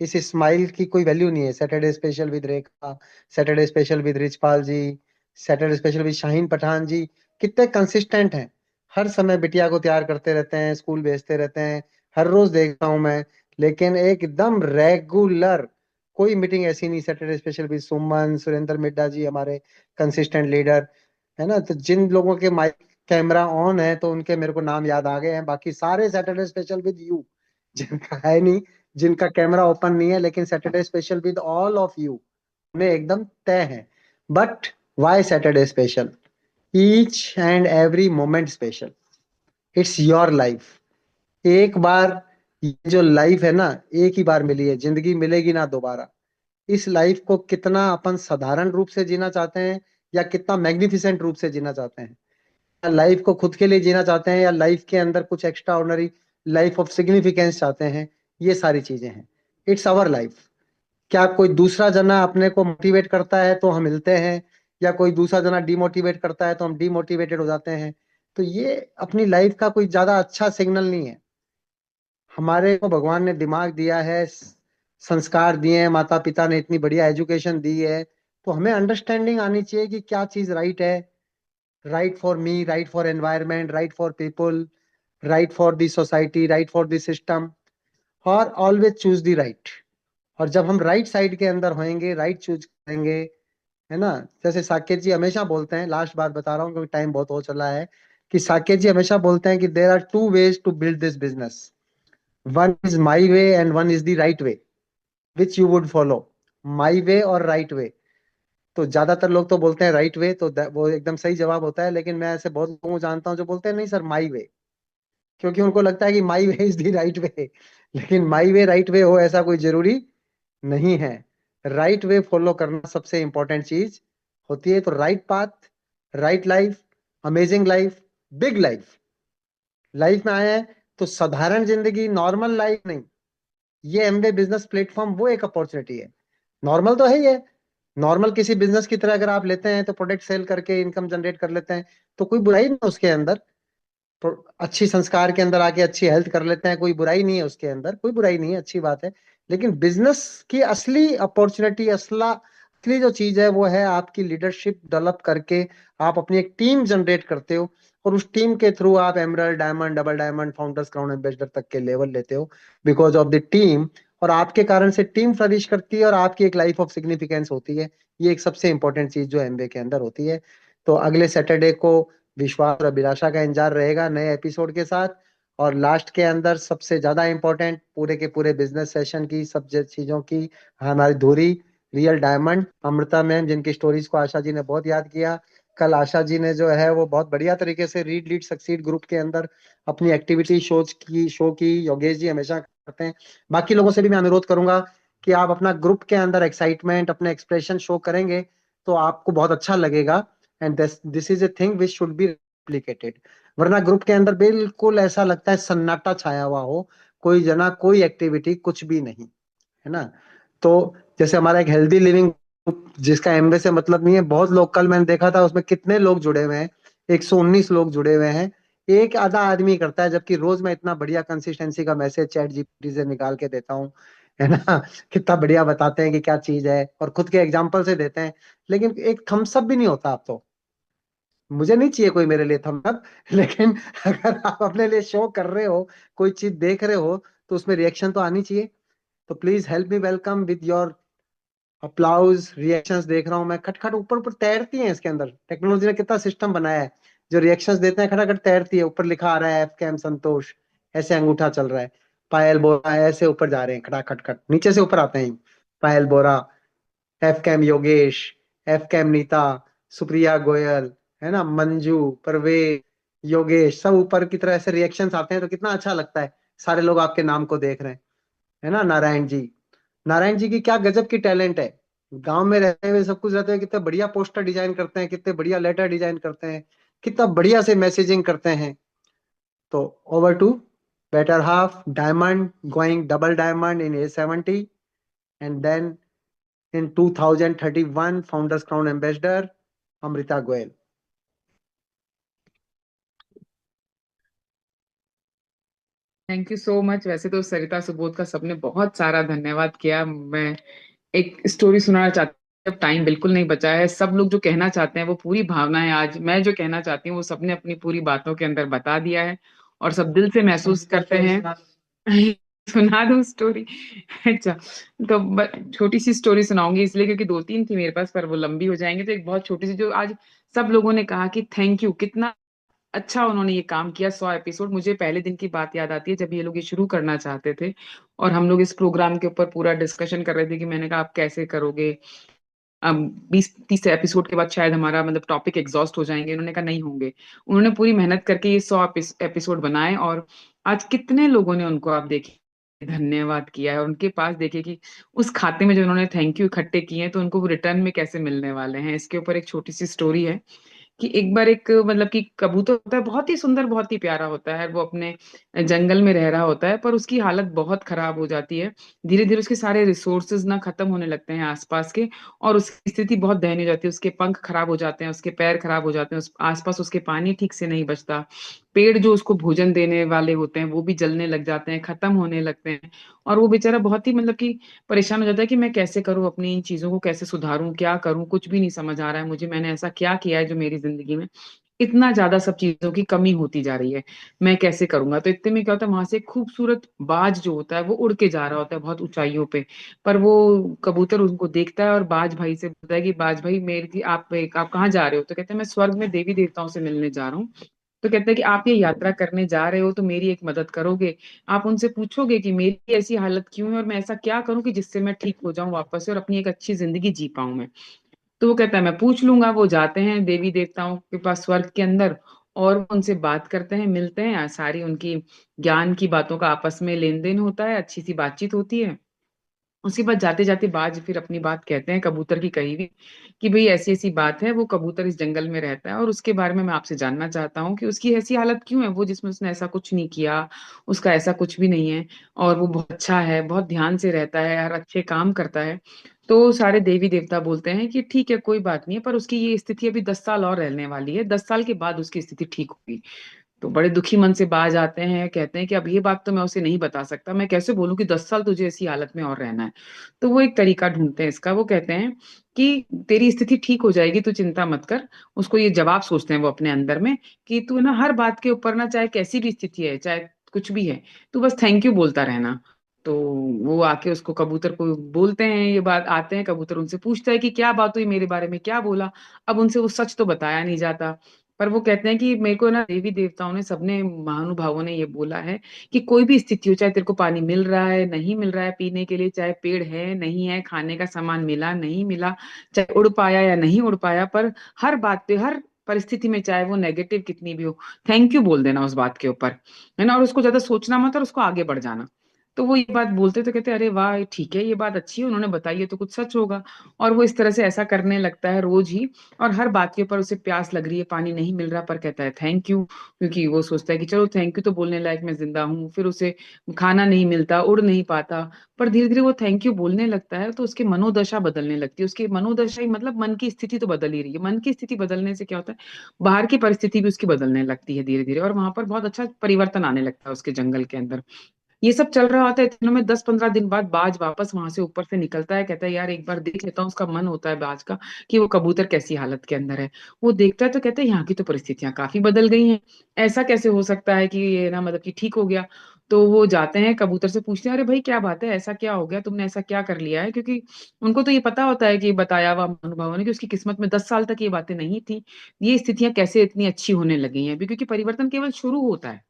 इस स्माइल की कोई वैल्यू नहीं है। Saturday special with Rekha, Saturday special with Richpal ji, Saturday special with Shaheen Pathan ji, कितने कंसिस्टेंट हैं, हर समय बिटिया को तैयार करते रहते हैं, स्कूल भेजते रहते हैं, हर रोज देखता हूं मैं, लेकिन एकदम रेगुलर कोई मीटिंग ऐसी नहीं। सैटरडे स्पेशल विद सुमन, सुरेंद्र मिड्डा जी हमारे कंसिस्टेंट लीडर, है ना। तो जिन लोगों के माइक कैमरा ऑन है तो उनके मेरे को नाम याद आ गए हैं, बाकी सारे सैटरडे स्पेशल विद यू जिनका है नहीं, जिनका कैमरा ओपन नहीं है, लेकिन Saturday special with all of you उन्हें एकदम तय है। But why Saturday special? Each and every moment special, it's your life. एक बार, ये जो लाइफ है ना, एक ही बार मिली है, जिंदगी मिलेगी ना दोबारा। इस लाइफ को कितना अपन साधारण रूप से जीना चाहते हैं या कितना मैग्निफिसेंट रूप से जीना चाहते हैं, या लाइफ को खुद के लिए जीना चाहते हैं या लाइफ के अंदर कुछ extraordinary life of significance चाहते हैं, ये सारी चीजें हैं। It's our life. क्या कोई दूसरा जना अपने को मोटिवेट करता है तो हम मिलते हैं, या कोई दूसरा जना डिमोटिवेट करता है तो हम डिमोटिवेटेड हो जाते हैं। तो ये अपनी लाइफ का कोई ज्यादा अच्छा सिग्नल नहीं है। हमारे को भगवान ने दिमाग दिया है, संस्कार दिए हैं, माता पिता ने इतनी बढ़िया एजुकेशन दी है, तो हमें अंडरस्टैंडिंग आनी चाहिए कि क्या चीज राइट है, right for me, right for environment, right for people, right for the society, right for the system, और ऑलवेज चूज द राइट। और जब हम राइट साइड के अंदर होएंगे, राइट चूज करेंगे, है ना। जैसे साकेत जी हमेशा बोलते हैं, लास्ट बात बता रहा हूँ क्योंकि टाइम बहुत हो चला है, कि साकेत जी हमेशा बोलते हैं कि there are two ways to build this business, one is my way and one is the right way, which you would follow, my way और राइट वे। तो ज्यादातर लोग तो बोलते हैं राइट वे, तो वो एकदम सही जवाब होता है, लेकिन मैं ऐसे बहुत लोगों को जानता हूँ जो बोलते हैं नहीं सर माई वे, क्योंकि उनको लगता है कि my way is the right way. लेकिन माई वे राइट वे हो ऐसा कोई जरूरी नहीं है। राइट वे फॉलो करना सबसे इंपॉर्टेंट चीज होती है। तो right path, right life, amazing life, big life, life में आए हैं तो साधारण जिंदगी, नॉर्मल लाइफ नहीं, ये एमवे बिजनेस प्लेटफॉर्म वो एक अपॉर्चुनिटी है। नॉर्मल तो है ही है, नॉर्मल किसी बिजनेस की तरह अगर आप लेते हैं तो प्रोडक्ट सेल करके इनकम जनरेट कर लेते हैं, तो कोई बुराई नहीं उसके अंदर। अच्छी संस्कार के अंदर आके अच्छी हेल्थ कर लेते हैं, कोई बुराई नहीं है उसके अंदर, कोई बुराई नहीं है, अच्छी बात है। लेकिन बिजनेस की असली अपॉर्चुनिटी, असली जो चीज है वो है आपकी लीडरशिप डेवलप करके आप अपनी एक टीम जनरेट करते हो, और उस टीम के थ्रू आप emerald, diamond, double diamond, founders crown ambassador तक के लेवल लेते हो बिकॉज ऑफ द टीम। और आपके कारण से टीम फ्लरिश करती है और आपकी एक लाइफ ऑफ सिग्निफिकेंस होती है। ये एक सबसे इंपॉर्टेंट चीज जो एमबीए के अंदर होती है। तो अगले सैटरडे को विश्वास और अभिलाषा का इंतजार रहेगा नए एपिसोड के साथ। और लास्ट के अंदर सबसे ज्यादा इंपॉर्टेंट पूरे के पूरे बिजनेस सेशन की सब चीजों की हमारी धुरी रियल डायमंड अमृता मैम, जिनकी स्टोरीज को आशा जी ने बहुत याद किया। कल आशा जी ने जो है वो बहुत बढ़िया तरीके से रीड लीड सक्सीड ग्रुप के अंदर अपनी एक्टिविटी शो की योगेश जी हमेशा करते हैं। बाकी लोगों से भी मैं अनुरोध करूंगा कि आप अपना ग्रुप के अंदर एक्साइटमेंट, अपने एक्सप्रेशन शो करेंगे तो आपको बहुत अच्छा लगेगा। And this is a thing which should be replicated, वरना ग्रुप के अंदर बिल्कुल ऐसा लगता है सन्नाटा छाया हुआ हो, कोई जना कोई एक्टिविटी कुछ भी नहीं है ना। तो जैसे हमारा एक हेल्दी लिविंग ग्रुप जिसका एमवे से मतलब नहीं है, बहुत लोग कल मैंने देखा था उसमें कितने लोग जुड़े हुए हैं, 119 लोग जुड़े हुए हैं। एक आधा आदमी करता है, जबकि रोज मैं इतना बढ़िया कंसिस्टेंसी का मैसेज चैट जीपीटी से निकाल के देता हूँ, है ना। कितना बढ़िया बताते हैं कि क्या चीज है और खुद के एग्जाम्पल से देते हैं, लेकिन एक थम्स अप भी नहीं होता। आप तो मुझे नहीं चाहिए कोई मेरे लिए थम्स अप, लेकिन अगर आप अपने लिए शो कर रहे हो, कोई चीज देख रहे हो, तो उसमें रिएक्शन तो आनी चाहिए। तो please help me welcome with your applause reactions. देख रहा हूँ मैं खटखट ऊपर ऊपर तैरती हैं, इसके अंदर टेक्नोलॉजी ने कितना सिस्टम बनाया है, जो रिएक्शंस देते हैं खटाखट तैरती है, ऊपर लिखा आ रहा है एफ कैम संतोष, ऐसे अंगूठा चल रहा है। पायल बोरा ऐसे ऊपर जा रहे हैं खटाखट खट, नीचे से ऊपर आते हैं। Payal Bora, F cam Yogesh, F cam Nita, Supriya Goyal, है ना, मंजू, परवेज, योगेश, सब ऊपर की तरह ऐसे रिएक्शंस आते हैं तो कितना अच्छा लगता है। सारे लोग आपके नाम को देख रहे हैं, है ना। नारायण जी, नारायण जी की क्या गजब की टैलेंट है, गांव में रहते हुए सब कुछ रहते हुए कितने बढ़िया पोस्टर डिजाइन करते हैं, कितने बढ़िया लेटर डिजाइन करते हैं, कितना बढ़िया से मैसेजिंग करते हैं। तो over to better half diamond, going double diamond in A70, and then in 2031 founders crown ambassador Amrita Goyal. Thank you so much. वैसे तो सरिता सुबोध का सबने बहुत सारा धन्यवाद किया। मैं एक स्टोरी सुनाना चाहती हूँ, अब टाइम बिल्कुल नहीं बचा है। सब लोग जो कहना चाहते हैं वो पूरी भावना है, आज मैं जो कहना चाहती हूँ वो सबने अपनी पूरी बातों के अंदर बता दिया है और सब दिल से महसूस करते हैं। सुना दूं स्टोरी? अच्छा, तो छोटी सी स्टोरी सुनाऊंगी इसलिए क्योंकि दो तीन थी मेरे पास पर वो लंबी हो जाएंगे, तो एक बहुत छोटी सी जो आज सब लोगों ने कहा कि थैंक यू, कितना अच्छा उन्होंने ये काम किया 100 एपिसोड। मुझे पहले दिन की बात याद आती है जब ये लोग ये शुरू करना चाहते थे और हम लोग इस प्रोग्राम के ऊपर पूरा डिस्कशन कर रहे थे कि मैंने कहा आप कैसे करोगे, 20-30 एपिसोड के बाद शायद हमारा मतलब टॉपिक एग्जॉस्ट हो जाएंगे। उन्होंने कहा नहीं होंगे। उन्होंने पूरी मेहनत करके ये 100 एपिसोड बनाए और आज कितने लोगों ने उनको आप देखिए धन्यवाद किया है। और उनके पास देखिए कि उस खाते में जो उन्होंने थैंक यू इकट्ठे किए हैं तो उनको रिटर्न में कैसे मिलने वाले हैं। इसके ऊपर एक छोटी सी स्टोरी है कि एक बार एक मतलब कि कबूतर होता है, बहुत ही सुंदर, बहुत ही प्यारा होता है। वो अपने जंगल में रह रहा होता है पर उसकी हालत बहुत खराब हो जाती है। धीरे धीरे उसके सारे रिसोर्सेज ना खत्म होने लगते हैं आसपास के और उसकी स्थिति बहुत दयनीय हो जाती है। उसके पंख खराब हो जाते हैं, उसके पैर खराब हो जाते हैं, उस आसपास उसके पानी ठीक से नहीं बचता। पेड़ जो उसको भोजन देने वाले होते हैं वो भी जलने लग जाते हैं, खत्म होने लगते हैं। और वो बेचारा बहुत ही मतलब कि परेशान हो जाता है कि मैं कैसे करूं, अपनी इन चीजों को कैसे सुधारूं, क्या करूं, कुछ भी नहीं समझ आ रहा है मुझे। मैंने ऐसा क्या किया है जो मेरी जिंदगी में इतना ज्यादा सब चीजों की कमी होती जा रही है, मैं कैसे करूंगा। तो इतने में क्या होता है, वहां से एक खूबसूरत बाज जो होता है वो उड़ के जा रहा होता है बहुत ऊंचाइयों पे। पर वो कबूतर उनको देखता है और बाज भाई से बोलता है कि बाज भाई, मेरी आप कहाँ जा रहे हो? तो कहते हैं मैं स्वर्ग में देवी देवताओं से मिलने जा रहा हूँ। तो कहते हैं कि आप ये यात्रा करने जा रहे हो तो मेरी एक मदद करोगे। आप उनसे पूछोगे कि मेरी ऐसी हालत क्यों है और मैं ऐसा क्या करूं कि जिससे मैं ठीक हो जाऊं वापस से और अपनी एक अच्छी जिंदगी जी पाऊं मैं। तो वो कहता है मैं पूछ लूंगा। वो जाते हैं देवी देवताओं के पास स्वर्ग के अंदर और वो उनसे बात करते हैं, मिलते हैं, सारी उनकी ज्ञान की बातों का आपस में लेन देन होता है, अच्छी सी बातचीत होती है। उसके बाद जाते जाते बाज फिर अपनी बात कहते हैं कबूतर की कही हुई कि भाई ऐसी ऐसी बात है, वो कबूतर इस जंगल में रहता है और उसके बारे में मैं आपसे जानना चाहता हूँ कि उसकी ऐसी हालत क्यों है, वो जिसमें उसने ऐसा कुछ नहीं किया, उसका ऐसा कुछ भी नहीं है और वो बहुत अच्छा है, बहुत ध्यान से रहता है, हर अच्छे काम करता है। तो सारे देवी देवता बोलते हैं कि ठीक है कोई बात नहीं है, पर उसकी ये स्थिति अभी 10 साल और रहने वाली है, 10 साल के बाद उसकी स्थिति ठीक होगी। तो बड़े दुखी मन से बाज आते हैं, कहते हैं कि अब ये बात तो मैं उसे नहीं बता सकता, मैं कैसे बोलूं कि 10 साल तुझे ऐसी हालत में और रहना है। तो वो एक तरीका ढूंढते हैं इसका, वो कहते हैं कि तेरी स्थिति ठीक हो जाएगी, तू चिंता मत कर। उसको ये जवाब सोचते हैं वो अपने अंदर में कि तू ना हर बात के ऊपर ना, चाहे कैसी भी स्थिति है, चाहे कुछ भी है, तू बस थैंक यू बोलता रहना। तो वो आके उसको कबूतर को बोलते हैं ये बात, आते हैं कबूतर उनसे पूछता है कि क्या बात हुई, मेरे बारे में क्या बोला। अब उनसे वो सच तो बताया नहीं जाता, पर वो कहते हैं कि मेरे को ना देवी देवताओं ने, सबने महानुभावों ने ये बोला है कि कोई भी स्थिति हो, चाहे तेरे को पानी मिल रहा है नहीं मिल रहा है पीने के लिए, चाहे पेड़ है नहीं है, खाने का सामान मिला नहीं मिला, चाहे उड़ पाया या नहीं उड़ पाया, पर हर बात पे, हर परिस्थिति में, चाहे वो नेगेटिव कितनी भी हो, थैंक यू बोल देना उस बात के ऊपर, है ना, और उसको ज्यादा सोचना मत और उसको आगे बढ़ जाना। तो वो ये बात बोलते तो कहते अरे वाह ठीक है, ये बात अच्छी है, उन्होंने बताई है तो कुछ सच होगा। और वो इस तरह से ऐसा करने लगता है रोज ही। और हर बात के ऊपर उसे प्यास लग रही है, पानी नहीं मिल रहा, पर कहता है थैंक यू, क्योंकि वो सोचता है कि चलो थैंक यू तो बोलने लायक मैं जिंदा हूँ। फिर उसे खाना नहीं मिलता, उड़ नहीं पाता, पर धीरे धीरे वो थैंक यू बोलने लगता है तो उसकी मनोदशा बदलने लगती है। उसकी मनोदशा ही मतलब मन की स्थिति तो बदल ही रही है। मन की स्थिति बदलने से क्या होता है, बाहर की परिस्थिति भी उसकी बदलने लगती है धीरे धीरे, और वहां पर बहुत अच्छा परिवर्तन आने लगता है उसके जंगल के अंदर। ये सब चल रहा होता है, इतने में 10-15 दिन बाद बाज वापस वहां से ऊपर से निकलता है, कहता है यार एक बार देख लेता हूँ। उसका मन होता है बाज का कि वो कबूतर कैसी हालत के अंदर है। वो देखता है तो कहता है यहाँ की तो परिस्थितियां काफी बदल गई हैं, ऐसा कैसे हो सकता है कि ये ना मतलब कि ठीक हो गया। तो वो जाते हैं कबूतर से पूछते हैं अरे भाई क्या बात है, ऐसा क्या हो गया, तुमने ऐसा क्या कर लिया है, क्योंकि उनको तो ये पता होता है कि बताया हुआ अनुभव ने कि उसकी किस्मत में 10 साल तक ये बातें नहीं थी, ये स्थितियां कैसे इतनी अच्छी होने लगी हैं अभी, क्योंकि परिवर्तन केवल शुरू होता है,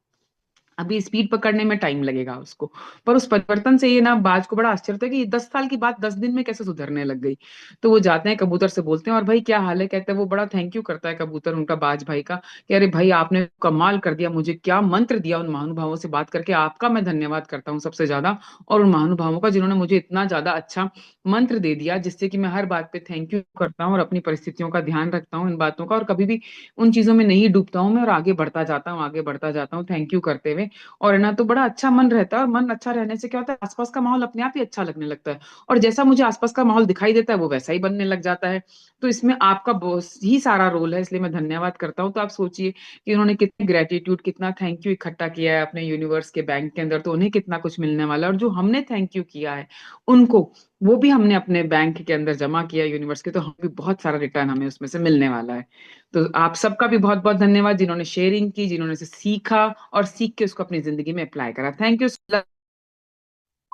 अभी स्पीड पकड़ने में टाइम लगेगा उसको। पर उस परिवर्तन से ये ना बाज को बड़ा आश्चर्य था कि 10 साल की बात 10 दिन में कैसे सुधरने लग गई। तो वो जाते हैं कबूतर से बोलते हैं और भाई क्या हाल है, कहते हैं वो बड़ा थैंक यू करता है कबूतर उनका बाज भाई का कि अरे भाई आपने कमाल कर दिया, मुझे क्या मंत्र दिया उन महानुभावों से बात करके, आपका मैं धन्यवाद करता हूँ सबसे ज्यादा, और उन महानुभावों का जिन्होंने मुझे इतना ज्यादा अच्छा मंत्र दे दिया जिससे कि मैं हर बात पे थैंक यू करता हूँ और अपनी परिस्थितियों का ध्यान रखता हूँ इन बातों का, और कभी भी उन चीजों में नहीं डूबता हूँ मैं, और आगे बढ़ता जाता हूँ, आगे बढ़ता जाता हूँ थैंक यू करते हुए। और है ना, तो बड़ा अच्छा मन रहता है, और मन अच्छा रहने से क्या होता है, आसपास का माहौल अपने आप ही अच्छा लगने लगता है, और जैसा मुझे आसपास का माहौल दिखाई देता है वो वैसा ही बनने लग जाता है। तो इसमें आपका बहुत ही सारा रोल है, इसलिए मैं धन्यवाद करता हूँ। तो आप सोचिए कि उन्होंने कितने ग्रेटिट्यूड, कितना थैंक यू इकट्ठा किया है अपने यूनिवर्स के बैंक के अंदर, तो उन्हें कितना कुछ मिलने वाला है, और जो हमने थैंक यू किया है उनको, वो भी हमने अपने बैंक के अंदर जमा किया यूनिवर्स के, तो हमें भी बहुत सारा रिटर्न हमें उसमें से मिलने वाला है। तो आप सबका भी बहुत बहुत धन्यवाद जिन्होंने शेयरिंग की, जिन्होंने इसे सीखा और सीख के उसको अपनी जिंदगी में अप्लाई करा। Thank you.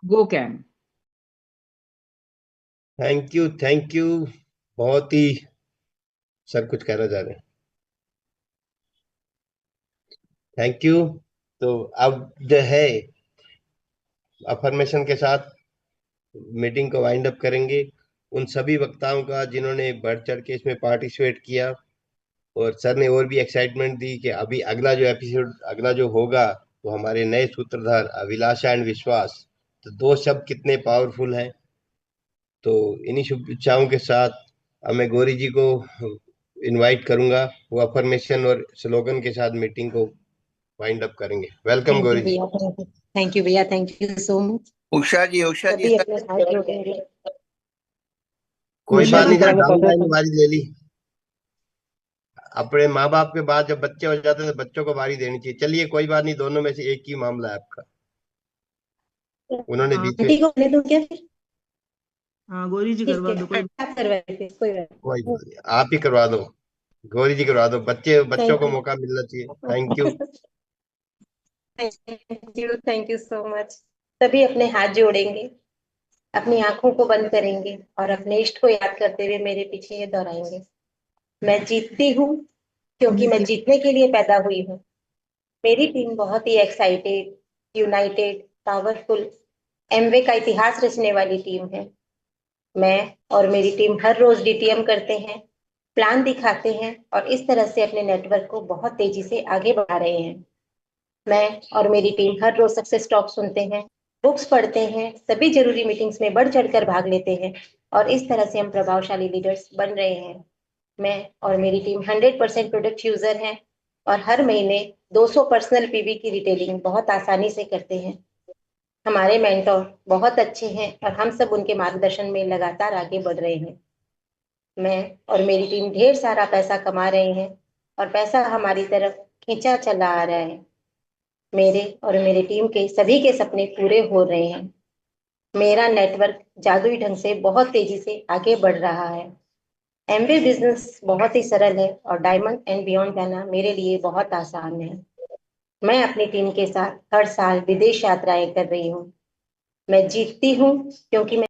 गो कैम। थैंक यू, बहुत ही सब कुछ कहना चाह रहे हैं, थैंक यू। तो अब जो है अफर्मेशन के साथ मीटिंग को वाइंड अप करेंगे। उन सभी वक्ताओं का जिन्होंने बढ़ चढ़ के इसमें पार्टिसिपेट किया, और सर ने और भी एक्साइटमेंट दी कि अभी अगला जो एपिसोड, अगला जो होगा, तो हमारे नए सूत्रधार अभिलाषा एंड विश्वास, तो दो शब्द कितने पावरफुल हैं। तो इन्हीं शुभ इच्छाओं के साथ अब मैं गौरी जी को इनवाइट करूंगा, वो अफर्मेशन और स्लोगन के साथ मीटिंग को वाइंड अप करेंगे। वेलकम थैंक यू गौरी जी। भैया, थैंक यू भैया, thank you so much. Usha जी सभी अपने हाथ जोड़ेंगे। कोई उषा बात जी नहीं सर, क्या डाउन बता लाइन रहे बारी ले ली। अपने माँ बाप के बाद जब बच्चे हो जाते हैं तो बच्चों को बारी देनी चाहिए। चलिए कोई बात नहीं, दोनों में से एक ही मामला है आपका, थे? उन्होंने बीच में। आंटी को करने दूं क्या फिर? हाँ गौरी जी ठीक करवा है, दो, कोई आप करवाइए फिर, कोई बात कोई बात नहीं, आप ही करवा दो, गौरी जी करवा दो, बच्चों थैंक को यू। मौका मिलना चाहिए। Thank you. Thank you so much. सभी अपने हाथ जोड़ेंगे, अपनी आंखों को बंद करेंगे और अपने इष्ट को याद करते हुए मेरे पीछे ये दोहराएंगे। मैं जीतती हूँ क्योंकि मैं जीतने के लिए पैदा हुई हूँ। मेरी टीम बहुत ही एक्साइटेड, यूनाइटेड, पावरफुल, एमवे का इतिहास रचने वाली टीम है। मैं और मेरी टीम हर रोज डीटीएम करते हैं, प्लान दिखाते हैं और इस तरह से अपने नेटवर्क को बहुत तेजी से आगे बढ़ा रहे हैं। मैं और मेरी टीम हर रोज सक्सेस टॉक सुनते हैं, बुक्स पढ़ते हैं, सभी जरूरी मीटिंग्स में बढ़ चढ़कर भाग लेते हैं और इस तरह से हम प्रभावशाली लीडर्स बन रहे हैं। मैं और मेरी टीम 100% प्रोडक्ट यूजर हैं और हर महीने 200 पर्सनल पीवी की रिटेलिंग बहुत आसानी से करते हैं। हमारे मेंटोर बहुत अच्छे हैं और हम सब उनके मार्गदर्शन में लगातार आगे बढ़ रहे हैं। मैं और मेरी टीम ढेर सारा पैसा कमा रहे हैं और पैसा हमारी तरफ खींचा चला आ रहा है। मेरे और मेरी टीम के सभी के सपने पूरे हो रहे हैं। मेरा नेटवर्क जादुई ढंग से बहुत तेजी से आगे बढ़ रहा है। एमवे बिजनेस बहुत ही सरल है और डायमंड एंड बियॉन्ड जाना मेरे लिए बहुत आसान है। मैं अपनी टीम के साथ हर साल विदेश यात्राएं कर रही हूँ। मैं जीतती हूँ क्योंकि मैं